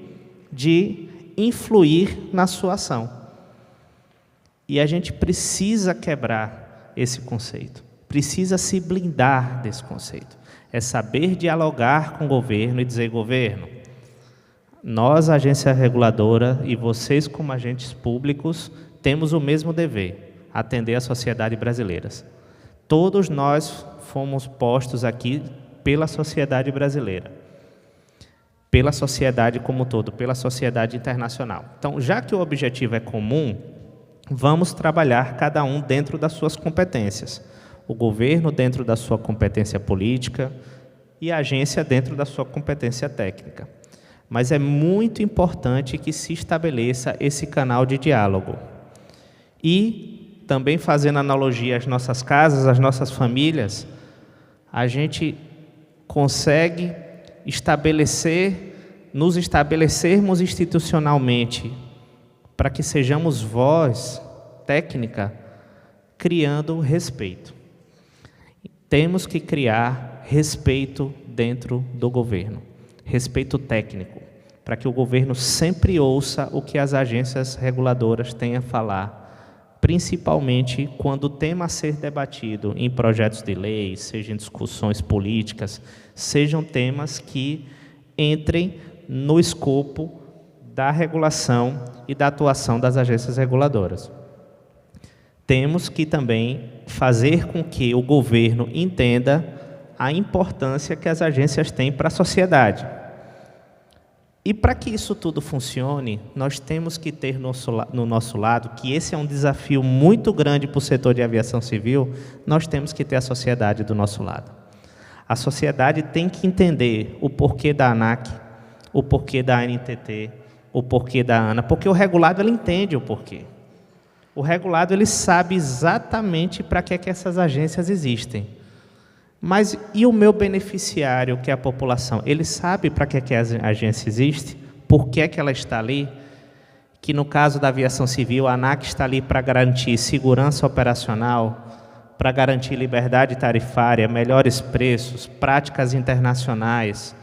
de influir na sua ação. E a gente precisa quebrar esse conceito, precisa se blindar desse conceito. É saber dialogar com o governo e dizer: governo, nós, agência reguladora, e vocês como agentes públicos, temos o mesmo dever, atender a sociedade brasileira. Todos nós fomos postos aqui pela sociedade brasileira, pela sociedade como um todo, pela sociedade internacional. Então, já que o objetivo é comum, vamos trabalhar cada um dentro das suas competências. O governo dentro da sua competência política e a agência dentro da sua competência técnica. Mas é muito importante que se estabeleça esse canal de diálogo. E, também fazendo analogia às nossas casas, às nossas famílias, a gente consegue nos estabelecermos institucionalmente para que sejamos voz técnica, criando respeito. Temos que criar respeito dentro do governo, respeito técnico, para que o governo sempre ouça o que as agências reguladoras têm a falar, principalmente quando o tema a ser debatido em projetos de lei, seja em discussões políticas, sejam temas que entrem no escopo da regulação e da atuação das agências reguladoras. Temos que também fazer com que o governo entenda a importância que as agências têm para a sociedade. E para que isso tudo funcione, nós temos que ter no nosso lado, que esse é um desafio muito grande para o setor de aviação civil, nós temos que ter a sociedade do nosso lado. A sociedade tem que entender o porquê da ANAC, o porquê da ANTT, o porquê da ANA, porque o regulado ele entende o porquê. O regulado ele sabe exatamente para que essas agências existem. Mas e o meu beneficiário, que é a população? Ele sabe para que a agência existe? Por que ela está ali? Que no caso da aviação civil, a ANAC está ali para garantir segurança operacional, para garantir liberdade tarifária, melhores preços, práticas internacionais,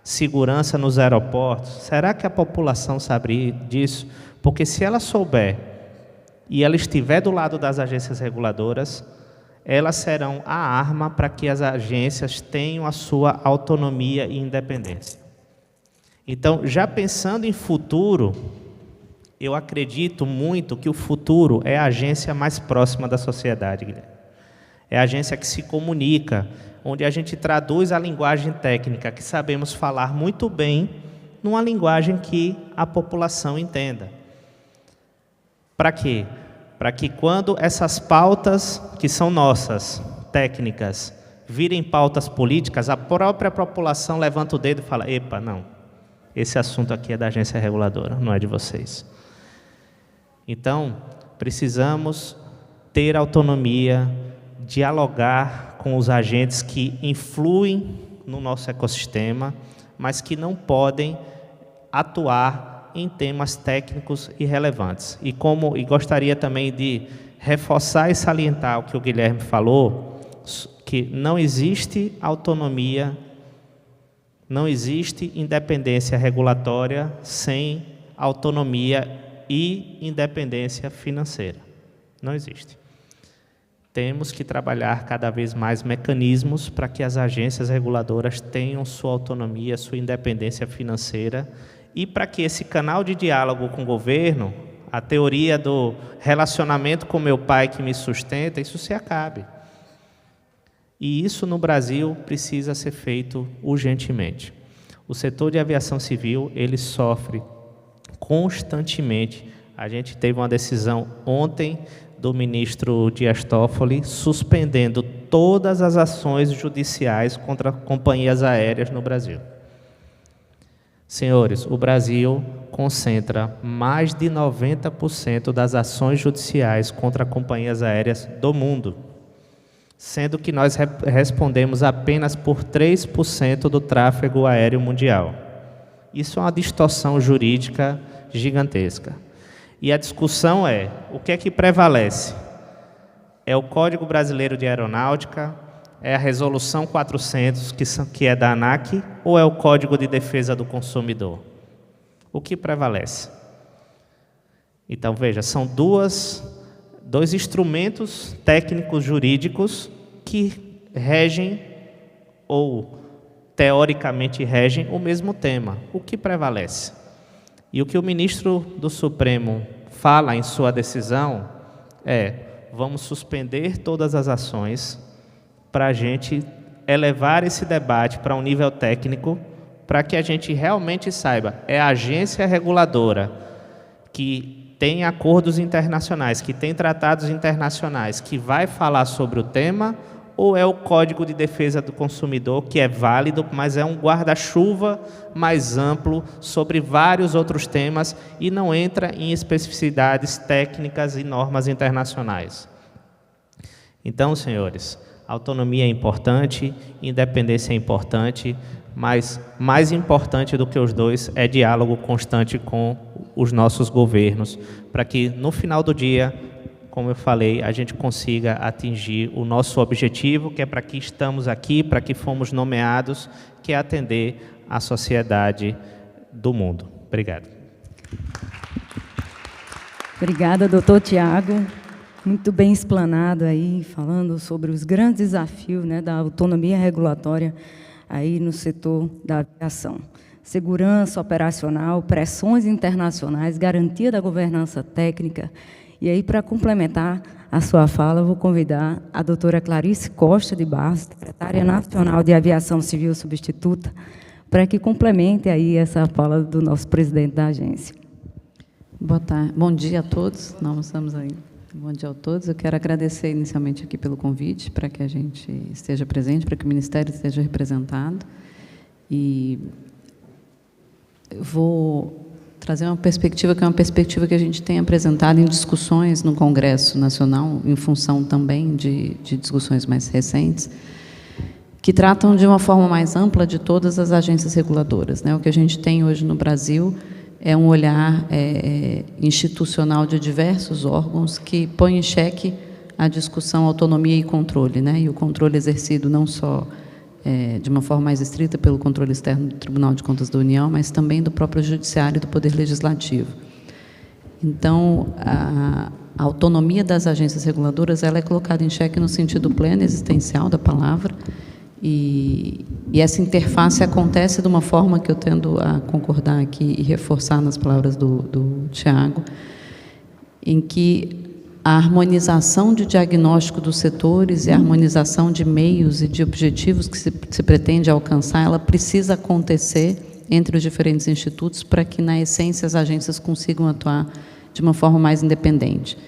segurança nos aeroportos. Será que a população sabe disso? Porque se ela souber e ela estiver do lado das agências reguladoras, elas serão a arma para que as agências tenham a sua autonomia e independência. Então, já pensando em futuro, eu acredito muito que o futuro é a agência mais próxima da sociedade, Guilherme. É a agência que se comunica, onde a gente traduz a linguagem técnica, que sabemos falar muito bem, numa linguagem que a população entenda. Para quê? Para que quando essas pautas, que são nossas, técnicas, virem pautas políticas, a própria população levanta o dedo e fala: epa, não, Esse assunto aqui é da agência reguladora, não é de vocês. Então, precisamos ter autonomia, dialogar com os agentes que influem no nosso ecossistema, mas que não podem atuar em temas técnicos irrelevantes. E gostaria também de reforçar e salientar o que o Guilherme falou, que não existe autonomia, não existe independência regulatória sem autonomia e independência financeira. Não existe. Temos que trabalhar cada vez mais mecanismos para que as agências reguladoras tenham sua autonomia, sua independência financeira e para que esse canal de diálogo com o governo, a teoria do relacionamento com meu pai que me sustenta, isso se acabe. E isso no Brasil precisa ser feito urgentemente. O setor de aviação civil, ele sofre constantemente. A gente teve uma decisão ontem do ministro Dias Toffoli suspendendo todas as ações judiciais contra companhias aéreas no Brasil. Senhores, o Brasil concentra mais de 90% das ações judiciais contra companhias aéreas do mundo, sendo que nós respondemos apenas por 3% do tráfego aéreo mundial. Isso é uma distorção jurídica gigantesca. E a discussão é, o que é que prevalece? É o Código Brasileiro de Aeronáutica, é a Resolução 400, que é da ANAC, ou é o Código de Defesa do Consumidor? O que prevalece? Então, veja, são dois instrumentos técnicos jurídicos que regem, ou teoricamente regem, o mesmo tema. O que prevalece? E o que o ministro do Supremo fala em sua decisão é: vamos suspender todas as ações para a gente elevar esse debate para um nível técnico, para que a gente realmente saiba, é a agência reguladora que tem acordos internacionais, que tem tratados internacionais, que vai falar sobre o tema, ou é o Código de Defesa do Consumidor, que é válido, mas é um guarda-chuva mais amplo sobre vários outros temas e não entra em especificidades técnicas e normas internacionais. Então, senhores, autonomia é importante, independência é importante, mas mais importante do que os dois é diálogo constante com os nossos governos, para que no final do dia, como eu falei, a gente consiga atingir o nosso objetivo, que é para que estamos aqui, para que fomos nomeados, que é atender a sociedade do mundo. Obrigado. Obrigada, doutor Tiago. Muito bem explanado aí, falando sobre os grandes desafios, né, da autonomia regulatória aí no setor da aviação. Segurança operacional, pressões internacionais, garantia da governança técnica. E aí, para complementar a sua fala, eu vou convidar a doutora Clarice Costa de Barros, secretária nacional de Aviação Civil Substituta, para que complemente aí essa fala do nosso presidente da agência. Boa tarde. Bom dia a todos. Nós estamos aí. Bom dia a todos. Eu quero agradecer inicialmente aqui pelo convite, para que a gente esteja presente, para que o Ministério esteja representado. E vou trazer uma perspectiva que é uma perspectiva que a gente tem apresentado em discussões no Congresso Nacional, em função também de discussões mais recentes, que tratam de uma forma mais ampla de todas as agências reguladoras, né? O que a gente tem hoje no Brasil é um olhar institucional de diversos órgãos que põe em xeque a discussão autonomia e controle, né? E o controle exercido não só de uma forma mais estrita pelo controle externo do Tribunal de Contas da União, mas também do próprio Judiciário e do Poder Legislativo. Então, a autonomia das agências reguladoras ela é colocada em xeque no sentido pleno, existencial da palavra, e essa interface acontece de uma forma que eu tendo a concordar aqui e reforçar nas palavras do Tiago, em que a harmonização de diagnóstico dos setores e a harmonização de meios e de objetivos que se pretende alcançar, ela precisa acontecer entre os diferentes institutos para que, na essência, as agências consigam atuar de uma forma mais independente.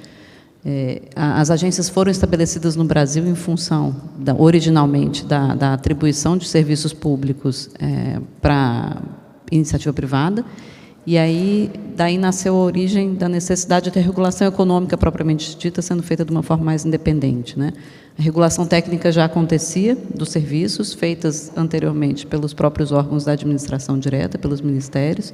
As agências foram estabelecidas no Brasil em função, originalmente, da atribuição de serviços públicos para iniciativa privada. E aí, daí nasceu a origem da necessidade de ter regulação econômica propriamente dita sendo feita de uma forma mais independente, né? A regulação técnica já acontecia dos serviços, feitas anteriormente pelos próprios órgãos da administração direta, pelos ministérios,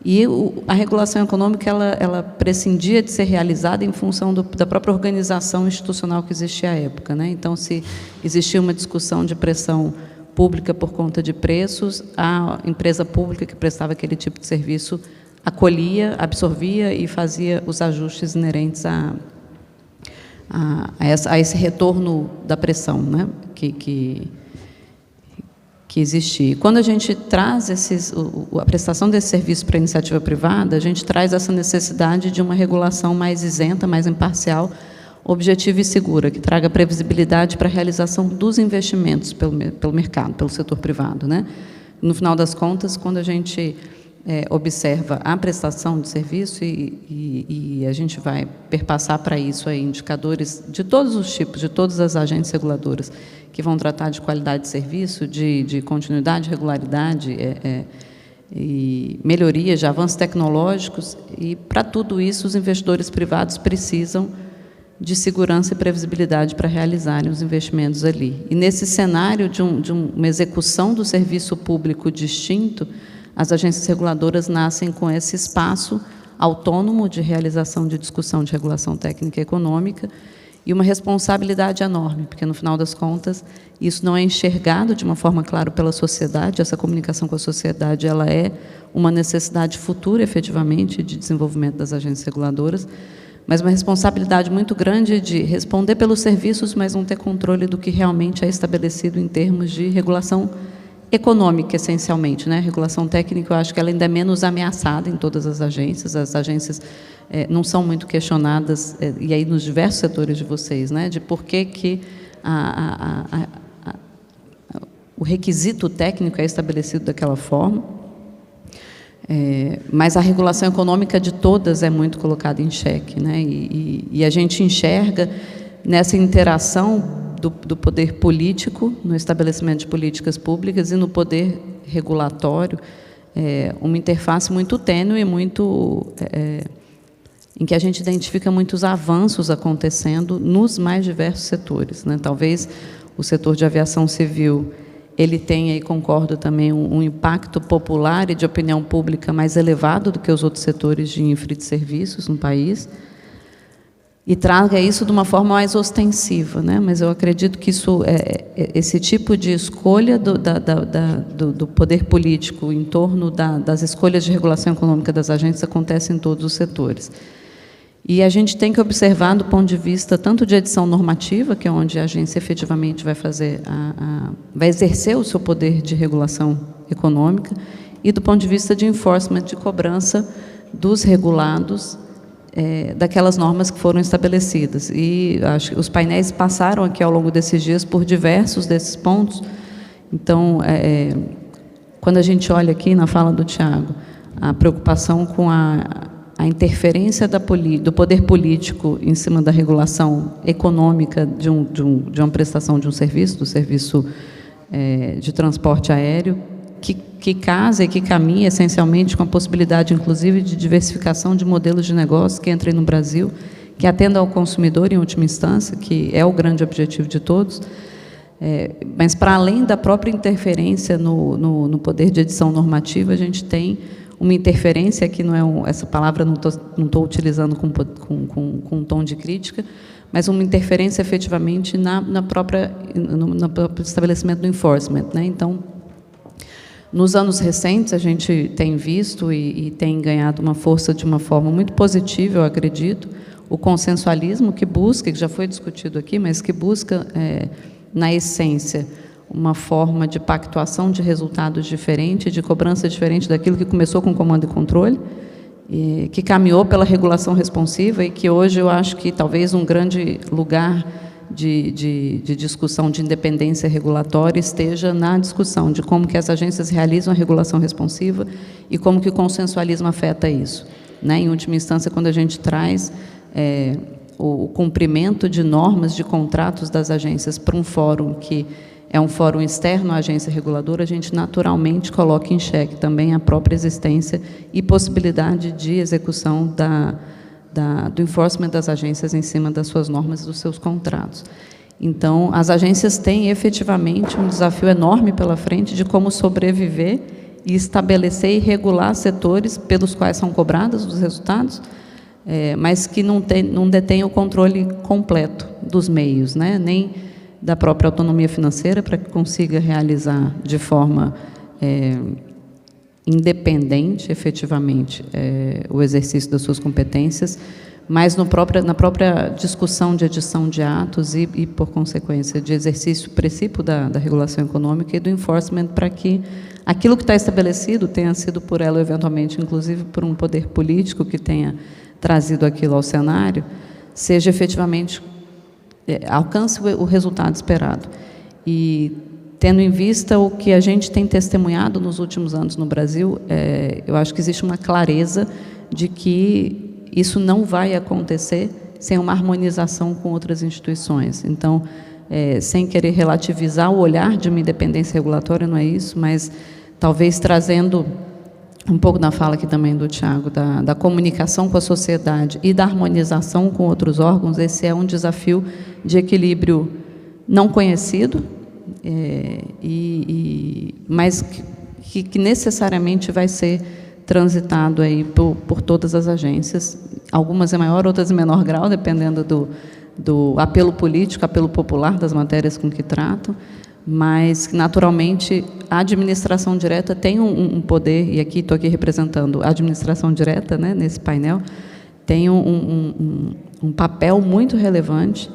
e a regulação econômica ela prescindia de ser realizada em função da própria organização institucional que existia à época, né? Então, se existia uma discussão de pressão pública por conta de preços, a empresa pública que prestava aquele tipo de serviço acolhia, absorvia e fazia os ajustes inerentes a esse retorno da pressão, né, que existia. Quando a gente traz a prestação desse serviço para a iniciativa privada, a gente traz essa necessidade de uma regulação mais isenta, mais imparcial, objetiva e segura, que traga previsibilidade para a realização dos investimentos pelo mercado, pelo setor privado, né? No final das contas, quando a gente observa a prestação de serviço e a gente vai perpassar para isso aí indicadores de todos os tipos, de todas as agências reguladoras que vão tratar de qualidade de serviço, de continuidade, regularidade, e melhoria de avanços tecnológicos, e para tudo isso os investidores privados precisam de segurança e previsibilidade para realizarem os investimentos ali. E nesse cenário de uma execução do serviço público distinto, as agências reguladoras nascem com esse espaço autônomo de realização de discussão de regulação técnica e econômica e uma responsabilidade enorme, porque, no final das contas, isso não é enxergado de uma forma clara pela sociedade, essa comunicação com a sociedade ela é uma necessidade futura, efetivamente, de desenvolvimento das agências reguladoras, mas uma responsabilidade muito grande de responder pelos serviços, mas não ter controle do que realmente é estabelecido em termos de regulação econômica, essencialmente, né? Regulação técnica, eu acho que ela ainda é menos ameaçada em todas as agências não são muito questionadas, e aí nos diversos setores de vocês, né? De por que o requisito técnico é estabelecido daquela forma. Mas a regulação econômica de todas é muito colocada em xeque, né? E a gente enxerga nessa interação do poder político, no estabelecimento de políticas públicas e no poder regulatório, uma interface muito tênue, em que a gente identifica muitos avanços acontecendo nos mais diversos setores, né? Talvez o setor de aviação civil ele tenha, e concordo também, um impacto popular e de opinião pública mais elevado do que os outros setores de infra e de serviços no país, e traga isso de uma forma mais ostensiva, né? Mas eu acredito que esse tipo de escolha do poder político em torno das escolhas de regulação econômica das agências acontece em todos os setores. E a gente tem que observar do ponto de vista tanto de edição normativa, que é onde a agência efetivamente vai fazer vai exercer o seu poder de regulação econômica, e do ponto de vista de enforcement, de cobrança dos regulados daquelas normas que foram estabelecidas. E acho que os painéis passaram aqui ao longo desses dias por diversos desses pontos. Então, quando a gente olha aqui na fala do Tiago, a preocupação com a interferência do poder político em cima da regulação econômica de uma prestação de um serviço, do serviço de transporte aéreo, que casa e que caminha essencialmente com a possibilidade, inclusive, de diversificação de modelos de negócio que entrem no Brasil, que atendam ao consumidor em última instância, que é o grande objetivo de todos. Mas, para além da própria interferência no poder de edição normativa, a gente tem uma interferência, que não é essa palavra não estou utilizando com um tom de crítica, mas uma interferência efetivamente no próprio estabelecimento do enforcement, né? Então, nos anos recentes, a gente tem visto e tem ganhado uma força de uma forma muito positiva, eu acredito, o consensualismo que busca, que já foi discutido aqui, mas que busca, na essência, uma forma de pactuação de resultados diferente, de cobrança diferente daquilo que começou com comando e controle, que caminhou pela regulação responsiva e que hoje eu acho que talvez um grande lugar de discussão de independência regulatória esteja na discussão de como que as agências realizam a regulação responsiva e como que o consensualismo afeta isso, né? Em última instância, quando a gente traz o cumprimento de normas de contratos das agências para um fórum que é um fórum externo à agência reguladora, a gente naturalmente coloca em xeque também a própria existência e possibilidade de execução do enforcement das agências em cima das suas normas e dos seus contratos. Então, as agências têm efetivamente um desafio enorme pela frente de como sobreviver e estabelecer e regular setores pelos quais são cobrados os resultados, mas que não detêm o controle completo dos meios, né? Nem da própria autonomia financeira para que consiga realizar de forma independente, efetivamente, o exercício das suas competências, mas na própria discussão de edição de atos e, por consequência, de exercício princípio da regulação econômica e do enforcement, para que aquilo que está estabelecido tenha sido por ela, eventualmente, inclusive por um poder político que tenha trazido aquilo ao cenário, seja efetivamente, alcance o resultado esperado. E, tendo em vista o que a gente tem testemunhado nos últimos anos no Brasil, eu acho que existe uma clareza de que isso não vai acontecer sem uma harmonização com outras instituições. Então, sem querer relativizar o olhar de uma independência regulatória, não é isso, mas talvez trazendo um pouco da fala aqui também do Tiago, da comunicação com a sociedade e da harmonização com outros órgãos, esse é um desafio de equilíbrio não conhecido, mas que necessariamente vai ser transitado aí por todas as agências, algumas em maior, outras em menor grau, dependendo do apelo político, apelo popular das matérias com que tratam, mas, naturalmente, a administração direta tem um poder, e aqui estou representando a administração direta, né, nesse painel, tem um papel muito relevante,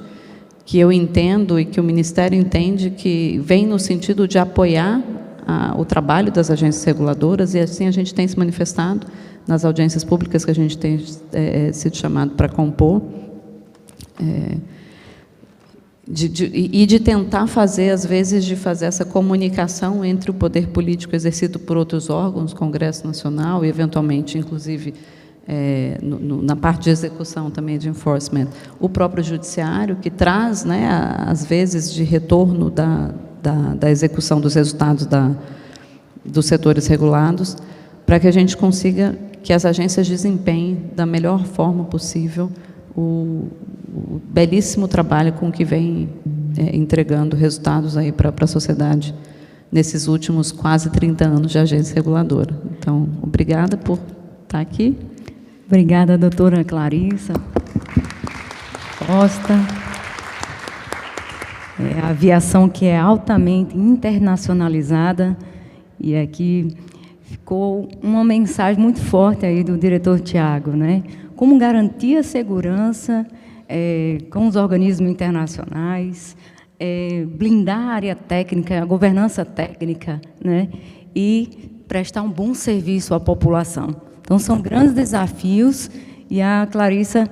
que eu entendo e que o Ministério entende que vem no sentido de apoiar o trabalho das agências reguladoras, e assim a gente tem se manifestado nas audiências públicas que a gente tem sido chamado para compor, de tentar fazer, às vezes, de fazer essa comunicação entre o poder político exercido por outros órgãos, Congresso Nacional e, eventualmente, inclusive, na parte de execução também de enforcement, o próprio judiciário, que traz, né, às vezes, de retorno da execução dos resultados dos setores regulados, para que a gente consiga que as agências desempenhem da melhor forma possível o belíssimo trabalho com que vem entregando resultados aí para a sociedade nesses últimos quase 30 anos de agência reguladora. Então, obrigada por estar aqui. Obrigada, doutora Clarissa Costa. A aviação que é altamente internacionalizada, e aqui ficou uma mensagem muito forte aí do diretor Tiago, né? Como garantir a segurança com os organismos internacionais, blindar a área técnica, a governança técnica, né? E prestar um bom serviço à população. Então, são grandes desafios, e a Clarissa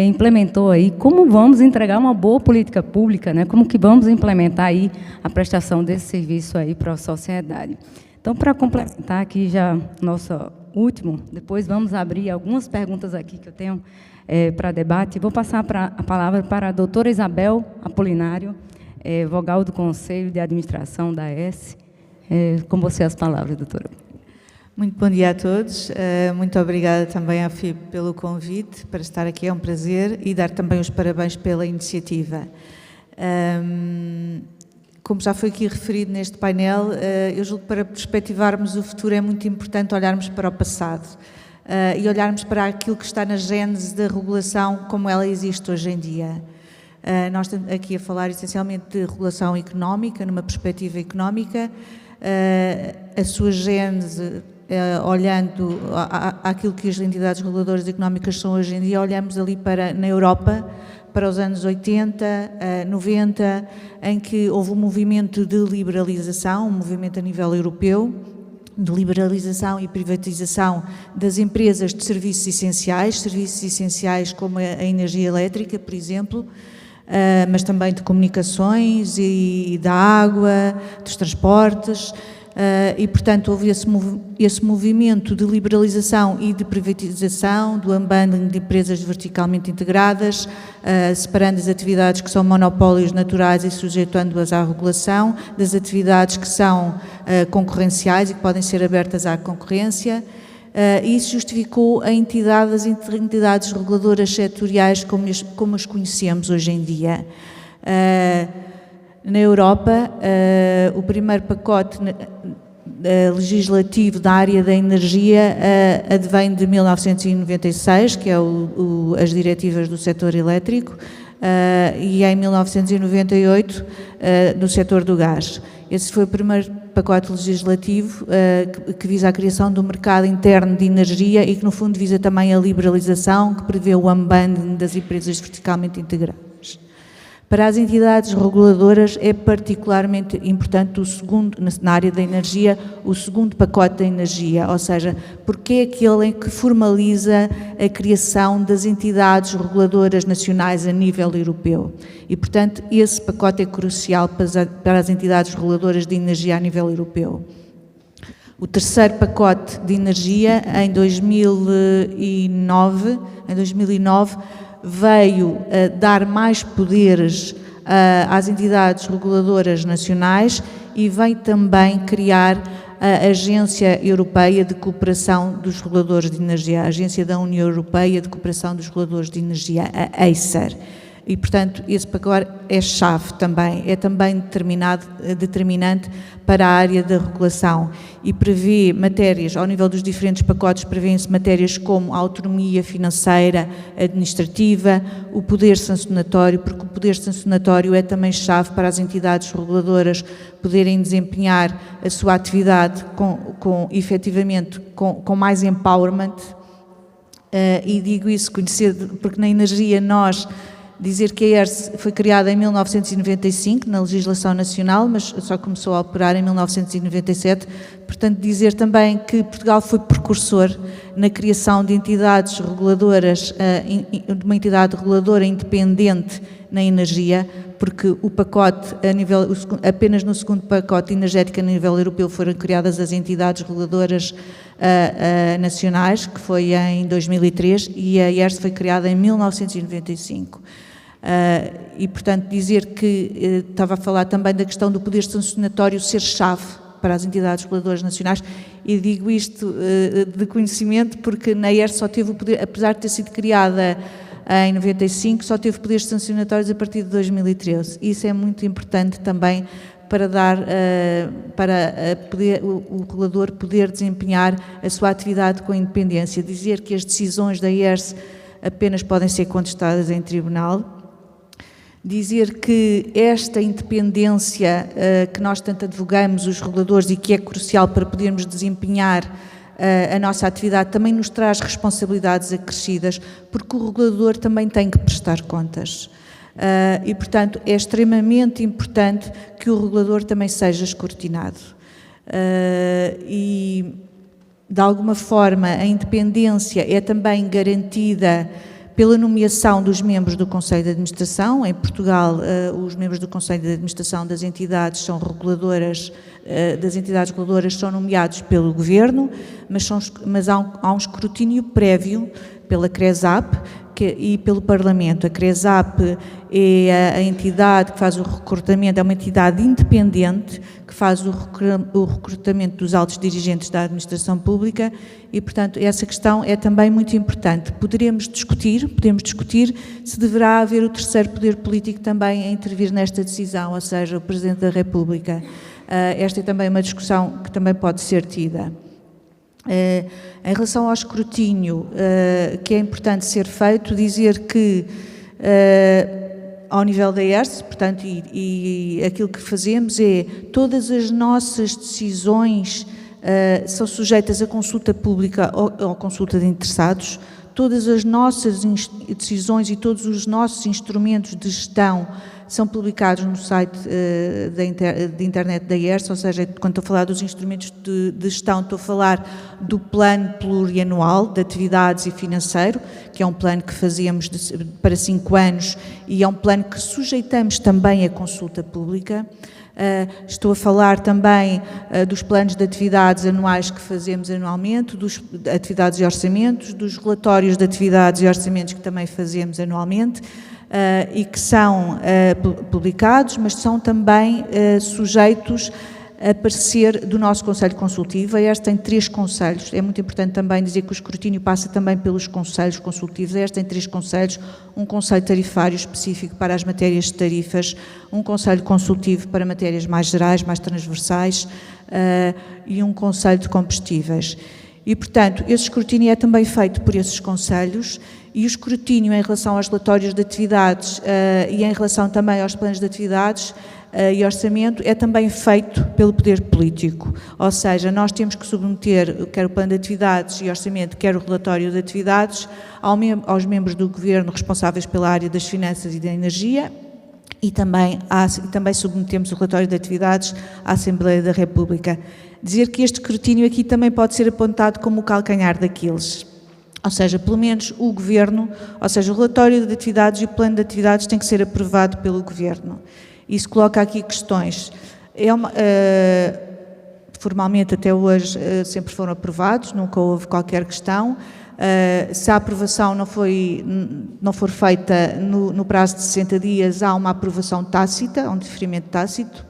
implementou aí como vamos entregar uma boa política pública, né? Como que vamos implementar aí a prestação desse serviço aí para a sociedade. Então, para complementar aqui já nosso último, depois vamos abrir algumas perguntas aqui que eu tenho para debate. Vou passar a palavra para a doutora Isabel Apolinário, vogal do Conselho de Administração da AES. Com você as palavras, doutora. Muito bom dia a todos. Muito obrigada também à FIB pelo convite para estar aqui, é um prazer, e dar também os parabéns pela iniciativa. Como já foi aqui referido neste painel, eu julgo que para perspectivarmos o futuro é muito importante olharmos para o passado e olharmos para aquilo que está na gênese da regulação como ela existe hoje em dia. Nós estamos aqui a falar essencialmente de regulação económica, numa perspectiva económica, a sua gênese, olhando àquilo que as entidades reguladoras económicas são hoje em dia, olhamos ali na Europa, para os anos 80, 90, em que houve um movimento de liberalização, um movimento a nível europeu, de liberalização e privatização das empresas de serviços essenciais como a energia elétrica, por exemplo, mas também de comunicações e da água, dos transportes, e, portanto, houve esse movimento de liberalização e de privatização, do unbundling de empresas verticalmente integradas, separando as atividades que são monopólios naturais e sujeitando-as à regulação, das atividades que são concorrenciais e que podem ser abertas à concorrência. Isso justificou as entidades reguladoras setoriais como as conhecemos hoje em dia. Na Europa, o primeiro pacote legislativo da área da energia advém de 1996, que é as diretivas do setor elétrico, e em 1998 do setor do gás. Esse foi o primeiro pacote legislativo que visa a criação do mercado interno de energia e que, no fundo, visa também a liberalização, que prevê o unbundling das empresas verticalmente integradas. Para as entidades reguladoras é particularmente importante na área da energia, o segundo pacote da energia, ou seja, porque é aquele em que formaliza a criação das entidades reguladoras nacionais a nível europeu. E, portanto, esse pacote é crucial para as entidades reguladoras de energia a nível europeu. O terceiro pacote de energia, em 2009 veio dar mais poderes às entidades reguladoras nacionais e veio também criar a Agência Europeia de Cooperação dos Reguladores de Energia, a Agência da União Europeia de Cooperação dos Reguladores de Energia, a ACER. E, portanto, esse pacote é chave também, é também determinante para a área da regulação e prevê matérias, ao nível dos diferentes pacotes, prevêem-se matérias como a autonomia financeira, administrativa, o poder sancionatório, porque o poder sancionatório é também chave para as entidades reguladoras poderem desempenhar a sua atividade efetivamente com mais empowerment, e digo isso porque na energia dizer que a ERSE foi criada em 1995, na legislação nacional, mas só começou a operar em 1997, portanto dizer também que Portugal foi precursor na criação de entidades reguladoras, de uma entidade reguladora independente na energia, porque o pacote, apenas no segundo pacote energético a nível europeu foram criadas as entidades reguladoras nacionais, que foi em 2003, e a ERSE foi criada em 1995. E, portanto, dizer que estava a falar também da questão do poder sancionatório ser chave para as entidades reguladoras nacionais, e digo isto de conhecimento porque na ERSE só teve o poder, apesar de ter sido criada em 95, só teve poderes sancionatórios a partir de 2013. Isso é muito importante também para o regulador poder desempenhar a sua atividade com independência. Dizer que as decisões da ERSE apenas podem ser contestadas em tribunal. Dizer que esta independência que nós tanto advogamos, os reguladores, e que é crucial para podermos desempenhar a nossa atividade, também nos traz responsabilidades acrescidas, porque o regulador também tem que prestar contas. E, portanto, é extremamente importante que o regulador também seja escrutinado. E, de alguma forma, a independência é também garantida pela nomeação dos membros do Conselho de Administração. Em Portugal, os membros do Conselho de Administração das entidades reguladoras são nomeados pelo Governo, mas há um escrutínio prévio pela CRESAP e pelo Parlamento. A CRESAP é a entidade que faz o recrutamento, é uma entidade independente que faz o recrutamento dos altos dirigentes da administração pública e, portanto, essa questão é também muito importante. Podemos discutir se deverá haver o terceiro poder político também a intervir nesta decisão, ou seja, o Presidente da República. Esta é também uma discussão que também pode ser tida. Em relação ao escrutínio, que é importante ser feito, dizer que ao nível da ERSE, portanto, e aquilo que fazemos é, todas as nossas decisões são sujeitas a consulta pública ou consulta de interessados, todas as nossas decisões e todos os nossos instrumentos de gestão são publicados no site de internet da ERSE, ou seja, quando estou a falar dos instrumentos de gestão, estou a falar do plano plurianual de atividades e financeiro, que é um plano que fazemos para 5 anos e é um plano que sujeitamos também à consulta pública. Estou a falar também dos planos de atividades anuais que fazemos anualmente, dos atividades e orçamentos, dos relatórios de atividades e orçamentos que também fazemos anualmente e que são publicados, mas são também sujeitos a parecer do nosso Conselho Consultivo. A ERSE tem 3 conselhos, é muito importante também dizer que o escrutínio passa também pelos conselhos consultivos. A ERSE tem 3 conselhos, um conselho tarifário específico para as matérias de tarifas, um conselho consultivo para matérias mais gerais, mais transversais e um conselho de combustíveis. E, portanto, esse escrutínio é também feito por esses conselhos e o escrutínio em relação aos relatórios de atividades e em relação também aos planos de atividades e orçamento é também feito pelo poder político, ou seja, nós temos que submeter quer o plano de atividades e orçamento, quer o relatório de atividades aos membros do Governo responsáveis pela área das finanças e da energia e também submetemos o relatório de atividades à Assembleia da República. Dizer que este escrutínio aqui também pode ser apontado como o calcanhar daqueles. Ou seja, pelo menos o Governo, ou seja, o relatório de atividades e o plano de atividades tem que ser aprovado pelo Governo. Isso coloca aqui questões. Formalmente, até hoje, sempre foram aprovados, nunca houve qualquer questão. Se a aprovação não for feita no prazo de 60 dias, há uma aprovação tácita, um diferimento tácito.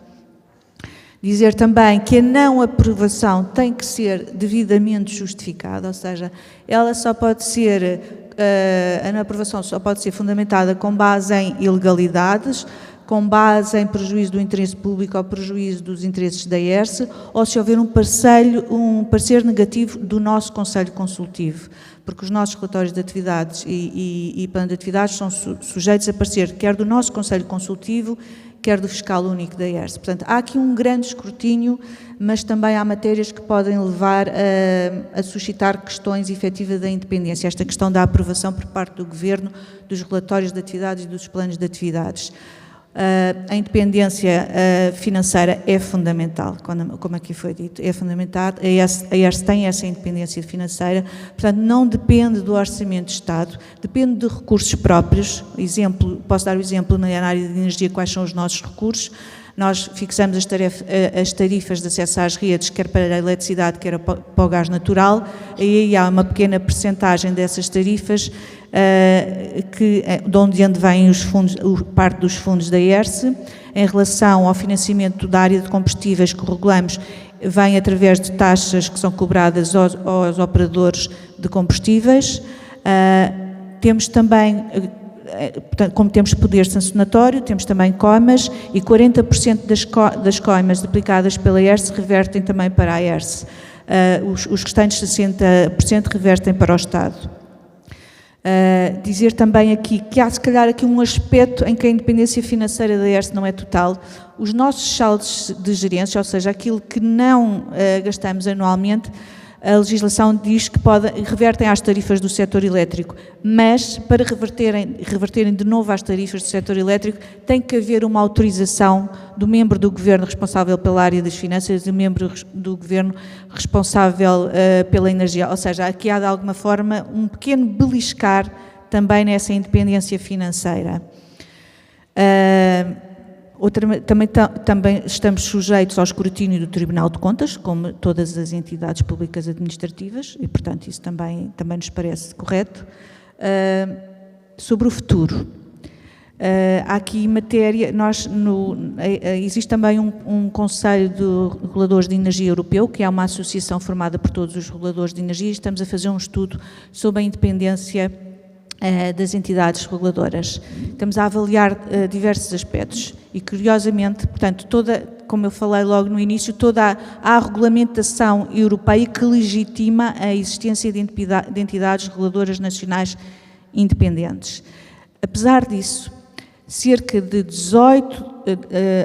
Dizer também que a não aprovação tem que ser devidamente justificada, ou seja, ela só pode ser, a não aprovação só pode ser fundamentada com base em ilegalidades, com base em prejuízo do interesse público ou prejuízo dos interesses da ERSE, ou se houver um parecer negativo do nosso Conselho Consultivo, porque os nossos relatórios de atividades e plano de atividades são sujeitos a parecer quer do nosso Conselho Consultivo, quer do Fiscal Único da ERSE. Portanto, há aqui um grande escrutínio, mas também há matérias que podem levar a suscitar questões efetivas da independência, esta questão da aprovação por parte do Governo dos relatórios de atividades e dos planos de atividades. A independência financeira é fundamental, como aqui foi dito, é fundamental. A ERSE tem essa independência financeira, portanto, não depende do Orçamento de Estado, depende de recursos próprios. Posso dar o exemplo na área de energia, quais são os nossos recursos. Nós fixamos as tarifas de acesso às redes, quer para a eletricidade, quer para o gás natural, e aí há uma pequena percentagem dessas tarifas de onde vêm os fundos, parte dos fundos da ERSE. Em relação ao financiamento da área de combustíveis que regulamos, vem através de taxas que são cobradas aos operadores de combustíveis. Temos também, como temos poder sancionatório, temos também coimas e 40% das coimas aplicadas pela ERSE revertem também para a ERSE. Os restantes 60% revertem para o Estado. Dizer também aqui que há se calhar aqui um aspecto em que a independência financeira da ERSE não é total. Os nossos saldos de gerência, ou seja, aquilo que não gastamos anualmente, a legislação diz que revertem às tarifas do setor elétrico, mas para reverterem de novo às tarifas do setor elétrico tem que haver uma autorização do membro do Governo responsável pela área das finanças e do membro do Governo responsável pela energia, ou seja, aqui há de alguma forma um pequeno beliscar também nessa independência financeira. Também estamos sujeitos ao escrutínio do Tribunal de Contas, como todas as entidades públicas administrativas, e, portanto, isso também nos parece correto. Sobre o futuro, há aqui matéria, existe também um Conselho de Reguladores de Energia Europeu, que é uma associação formada por todos os reguladores de energia, e estamos a fazer um estudo sobre a independência das entidades reguladoras. Estamos a avaliar diversos aspectos e, curiosamente, portanto, como eu falei logo no início, toda a regulamentação europeia que legitima a existência de entidades reguladoras nacionais independentes. Apesar disso, cerca de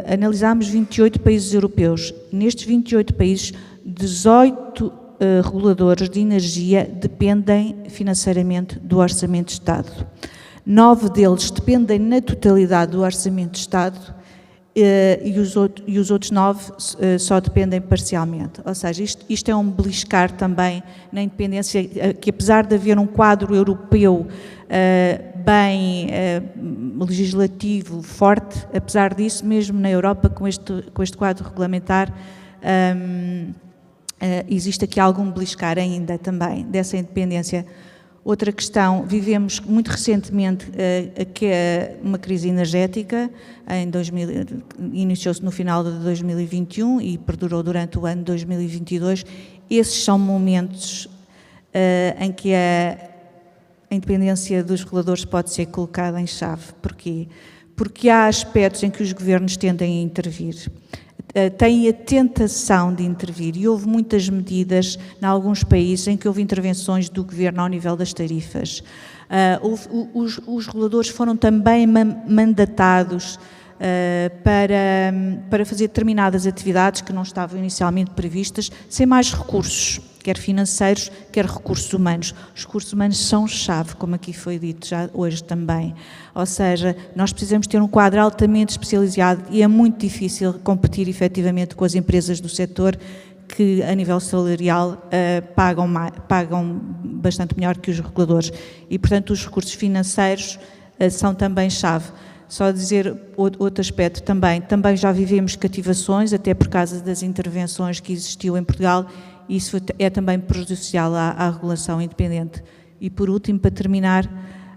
analisámos 28 países europeus. Nestes 28 países, 18 reguladores de energia dependem financeiramente do Orçamento de Estado. 9 deles dependem na totalidade do Orçamento de Estado e os outros 9 só dependem parcialmente. Ou seja, isto é um beliscar também na independência, que apesar de haver um quadro europeu bem legislativo forte. Apesar disso, mesmo na Europa, com este quadro regulamentar, existe aqui algum beliscar ainda também dessa independência. Outra questão, vivemos muito recentemente uma crise energética, iniciou-se no final de 2021 e perdurou durante o ano de 2022. Esses são momentos em que a independência dos reguladores pode ser colocada em chave. Porquê? Porque há aspectos em que os governos tendem a intervir. Têm a tentação de intervir e houve muitas medidas em alguns países em que houve intervenções do governo ao nível das tarifas. Os reguladores foram também mandatados para fazer determinadas atividades que não estavam inicialmente previstas, sem mais recursos, quer financeiros, quer recursos humanos. Os recursos humanos são chave, como aqui foi dito já hoje também. Ou seja, nós precisamos ter um quadro altamente especializado e é muito difícil competir efetivamente com as empresas do setor que, a nível salarial, pagam bastante melhor que os reguladores. E, portanto, os recursos financeiros são também chave. Só dizer outro aspecto também já vivemos cativações, até por causa das intervenções que existiu em Portugal, e isso é também prejudicial à regulação independente. E por último, para terminar,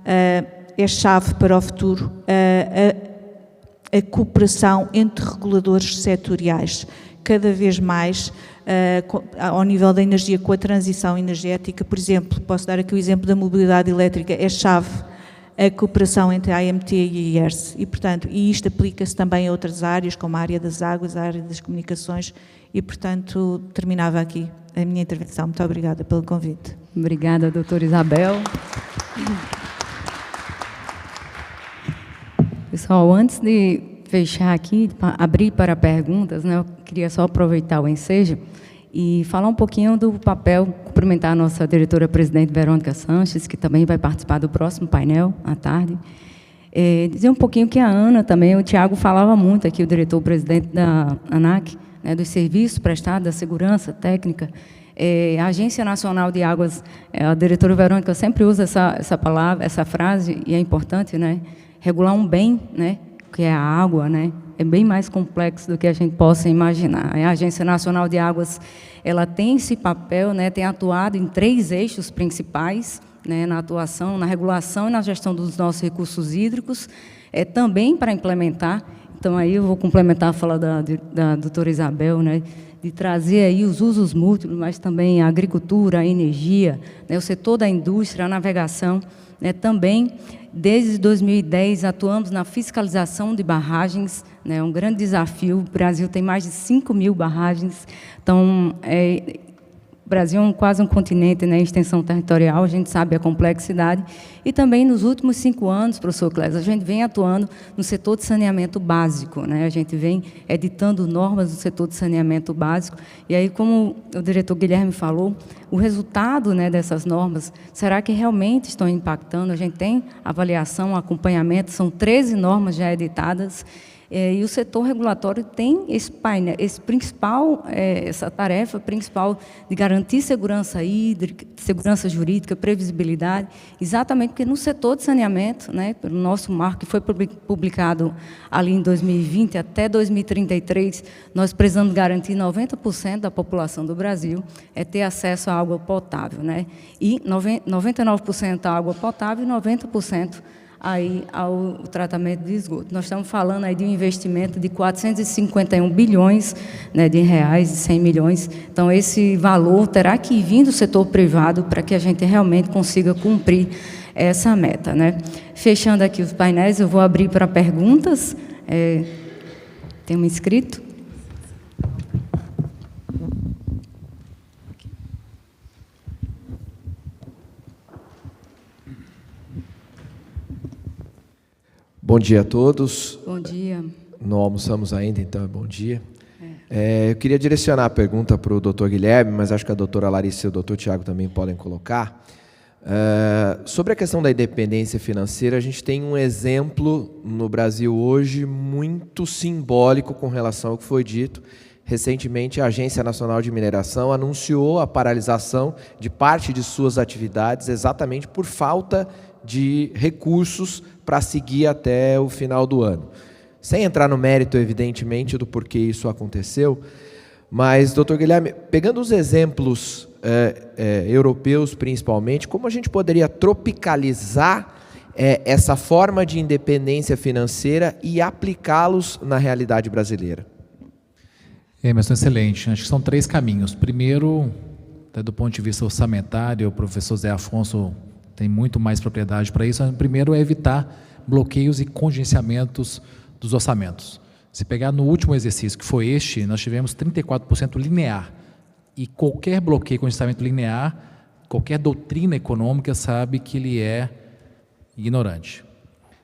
é chave para o futuro a cooperação entre reguladores setoriais, cada vez mais ao nível da energia, com a transição energética. Por exemplo, posso dar aqui o exemplo da mobilidade elétrica, é chave a cooperação entre a AMT e a IERS. E, portanto, isto aplica-se também a outras áreas, como a área das águas, a área das comunicações, e, portanto, terminava aqui a minha intervenção. Muito obrigada pelo convite. Obrigada, doutora Isabel. Pessoal, antes de fechar aqui, abrir para perguntas, né, eu queria só aproveitar o ensejo e falar um pouquinho do papel, cumprimentar a nossa diretora-presidente Verônica Sanches, que também vai participar do próximo painel, à tarde. Dizer um pouquinho que a Ana também, o Tiago falava muito aqui, o diretor-presidente da ANAC, né, dos serviços prestados, da segurança técnica. A Agência Nacional de Águas, a diretora Verônica sempre usa essa palavra, essa frase, e é importante, né, regular um bem, né, que é a água, né, é bem mais complexo do que a gente possa imaginar. A Agência Nacional de Águas, ela tem esse papel, né, tem atuado em 3 eixos principais, né, na atuação, na regulação e na gestão dos nossos recursos hídricos, também para implementar. Então, aí eu vou complementar a fala da doutora Isabel, né, de trazer aí os usos múltiplos, mas também a agricultura, a energia, né, o setor da indústria, a navegação, né, também. Desde 2010, atuamos na fiscalização de barragens, né, um grande desafio. O Brasil tem mais de 5.000 barragens, então, o Brasil é quase um continente, né, em extensão territorial, a gente sabe a complexidade. E também, nos últimos 5 anos, professor Clésio, a gente vem atuando no setor de saneamento básico, né, a gente vem editando normas do setor de saneamento básico. E aí, como o diretor Guilherme falou, o resultado, né, dessas normas, será que realmente estão impactando? A gente tem avaliação, acompanhamento, são 13 normas já editadas, e o setor regulatório tem esse painel, essa tarefa principal de garantir segurança hídrica, segurança jurídica, previsibilidade, exatamente porque no setor de saneamento, né, pelo nosso marco que foi publicado ali em 2020 até 2033, nós precisamos garantir 90% da população do Brasil ter acesso à água potável, né, e 99% à água potável e 90% aí ao tratamento de esgoto. Nós estamos falando aí de um investimento de 451 bilhões, né, de reais, de 100 milhões. Então, esse valor terá que vir do setor privado para que a gente realmente consiga cumprir essa meta, né? Fechando aqui os painéis, eu vou abrir para perguntas. Tem um inscrito? Bom dia a todos. Bom dia. Não almoçamos ainda, então é bom dia. Eu queria direcionar a pergunta para o doutor Guilherme, mas acho que a doutora Larissa e o doutor Tiago também podem colocar. Sobre a questão da independência financeira, a gente tem um exemplo no Brasil hoje muito simbólico com relação ao que foi dito. Recentemente, a Agência Nacional de Mineração anunciou a paralisação de parte de suas atividades exatamente por falta de recursos para seguir até o final do ano. Sem entrar no mérito, evidentemente, do porquê isso aconteceu, mas, doutor Guilherme, pegando os exemplos europeus principalmente, como a gente poderia tropicalizar essa forma de independência financeira e aplicá-los na realidade brasileira? Emerson, excelente. Acho que são 3 caminhos. Primeiro, até do ponto de vista orçamentário, o professor Zé Afonso tem muito mais propriedade para isso. Primeiro é evitar bloqueios e contingenciamentos dos orçamentos. Se pegar no último exercício, que foi este, nós tivemos 34% linear. E qualquer bloqueio, contingenciamento linear, qualquer doutrina econômica sabe que ele é ignorante.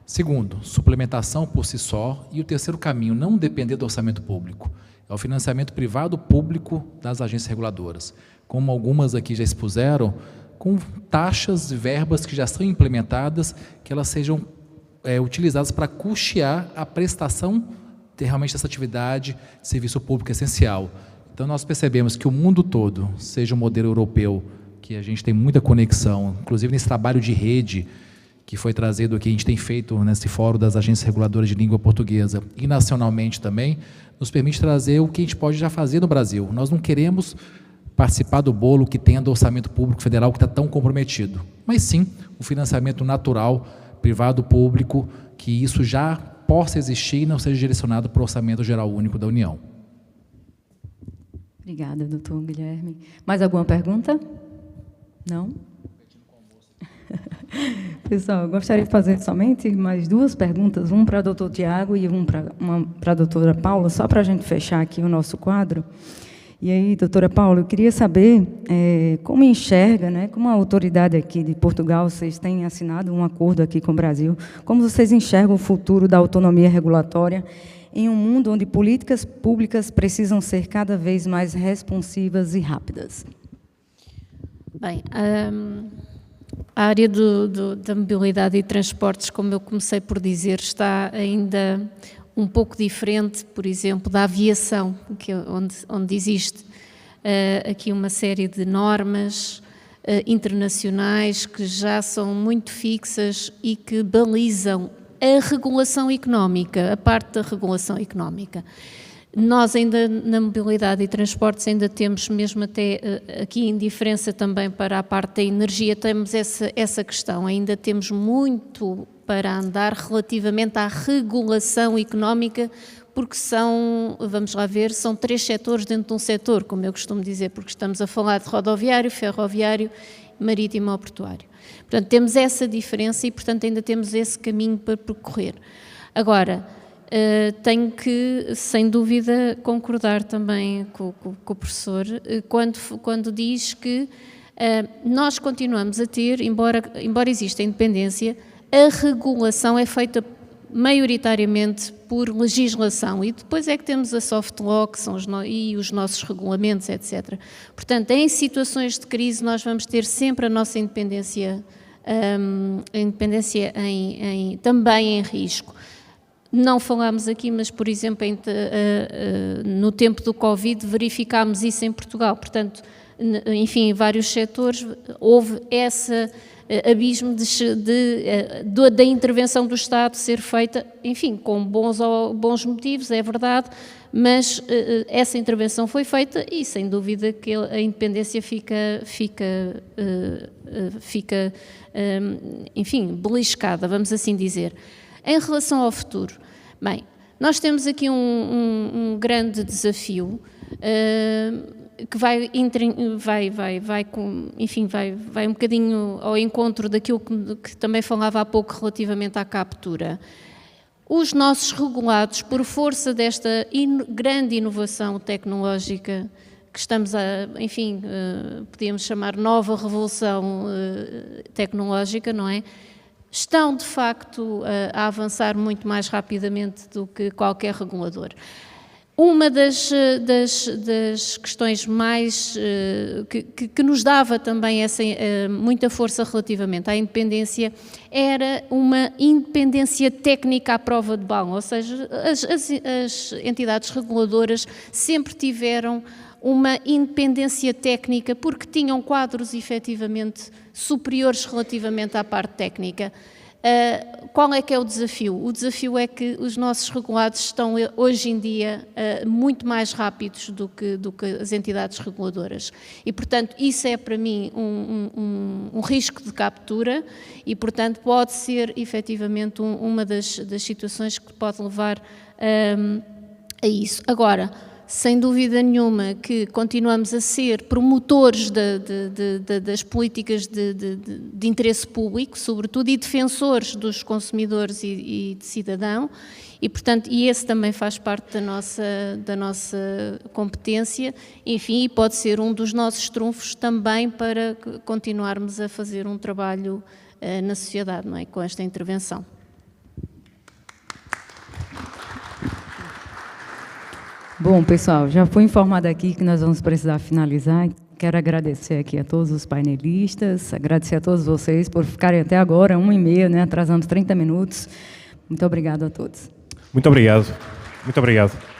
Segundo, suplementação por si só. E o terceiro caminho, não depender do orçamento público. É o financiamento privado público das agências reguladoras. Como algumas aqui já expuseram, com taxas e verbas que já são implementadas, que elas sejam utilizadas para custear a prestação realmente dessa atividade de serviço público essencial. Então, nós percebemos que o mundo todo, seja o modelo europeu, que a gente tem muita conexão, inclusive nesse trabalho de rede que foi trazido aqui, a gente tem feito nesse fórum das agências reguladoras de língua portuguesa e nacionalmente também, nos permite trazer o que a gente pode já fazer no Brasil. Nós não queremos participar do bolo que tem do orçamento público federal que está tão comprometido, mas sim o financiamento natural, privado, público, que isso já possa existir e não seja direcionado para o Orçamento Geral Único da União. Obrigada, doutor Guilherme. Mais alguma pergunta? Não? Pessoal, eu gostaria de fazer somente mais 2 perguntas, uma para o doutor Tiago e uma para a doutora Paula, só para a gente fechar aqui o nosso quadro. E aí, doutora Paula, eu queria saber como enxerga, né, como a autoridade aqui de Portugal, vocês têm assinado um acordo aqui com o Brasil, como vocês enxergam o futuro da autonomia regulatória em um mundo onde políticas públicas precisam ser cada vez mais responsivas e rápidas? Bem, a área da mobilidade e transportes, como eu comecei por dizer, está ainda um pouco diferente, por exemplo, da aviação, onde existe aqui uma série de normas internacionais que já são muito fixas e que balizam a regulação económica, a parte da regulação económica. Nós ainda na mobilidade e transportes ainda temos, mesmo até aqui em diferença também para a parte da energia, temos essa questão, ainda temos muito para andar relativamente à regulação económica, porque são, vamos lá ver, são 3 setores dentro de um setor, como eu costumo dizer, porque estamos a falar de rodoviário, ferroviário, marítimo ou portuário. Portanto, temos essa diferença e, portanto, ainda temos esse caminho para percorrer. Agora, tenho que, sem dúvida, concordar também com o professor, quando diz que nós continuamos a ter, embora exista independência, a regulação é feita maioritariamente por legislação e depois é que temos a soft law, que são e os nossos regulamentos, etc. Portanto, em situações de crise nós vamos ter sempre a nossa independência, também em risco. Não falámos aqui, mas, por exemplo, no tempo do Covid verificámos isso em Portugal. Portanto, enfim, em vários setores houve esse abismo da intervenção do Estado ser feita, enfim, com bons motivos, é verdade, mas essa intervenção foi feita e, sem dúvida, que a independência fica enfim, beliscada, vamos assim dizer. Em relação ao futuro, bem, nós temos aqui um grande desafio que vai um bocadinho ao encontro daquilo que também falava há pouco relativamente à captura. Os nossos regulados, por força desta grande inovação tecnológica que estamos enfim, podíamos chamar nova revolução tecnológica, não é? Estão, de facto, a avançar muito mais rapidamente do que qualquer regulador. Uma das questões mais que nos dava também muita força relativamente à independência era uma independência técnica à prova de bala, ou seja, as entidades reguladoras sempre tiveram uma independência técnica, porque tinham quadros efetivamente superiores relativamente à parte técnica. Qual é que é o desafio? O desafio é que os nossos regulados estão hoje em dia muito mais rápidos do que as entidades reguladoras e, portanto, isso é para mim um risco de captura e, portanto, pode ser efetivamente uma das situações que pode levar a isso. Agora, sem dúvida nenhuma que continuamos a ser promotores das políticas de interesse público, sobretudo, e defensores dos consumidores e de cidadão, e, portanto, esse também faz parte da nossa competência, enfim, e pode ser um dos nossos trunfos também para continuarmos a fazer um trabalho na sociedade, não é, com esta intervenção. Bom, pessoal, já fui informada aqui que nós vamos precisar finalizar. Quero agradecer aqui a todos os painelistas, agradecer a todos vocês por ficarem até agora, 1h30, né, atrasando 30 minutos. Muito obrigado a todos. Muito obrigado. Muito obrigado.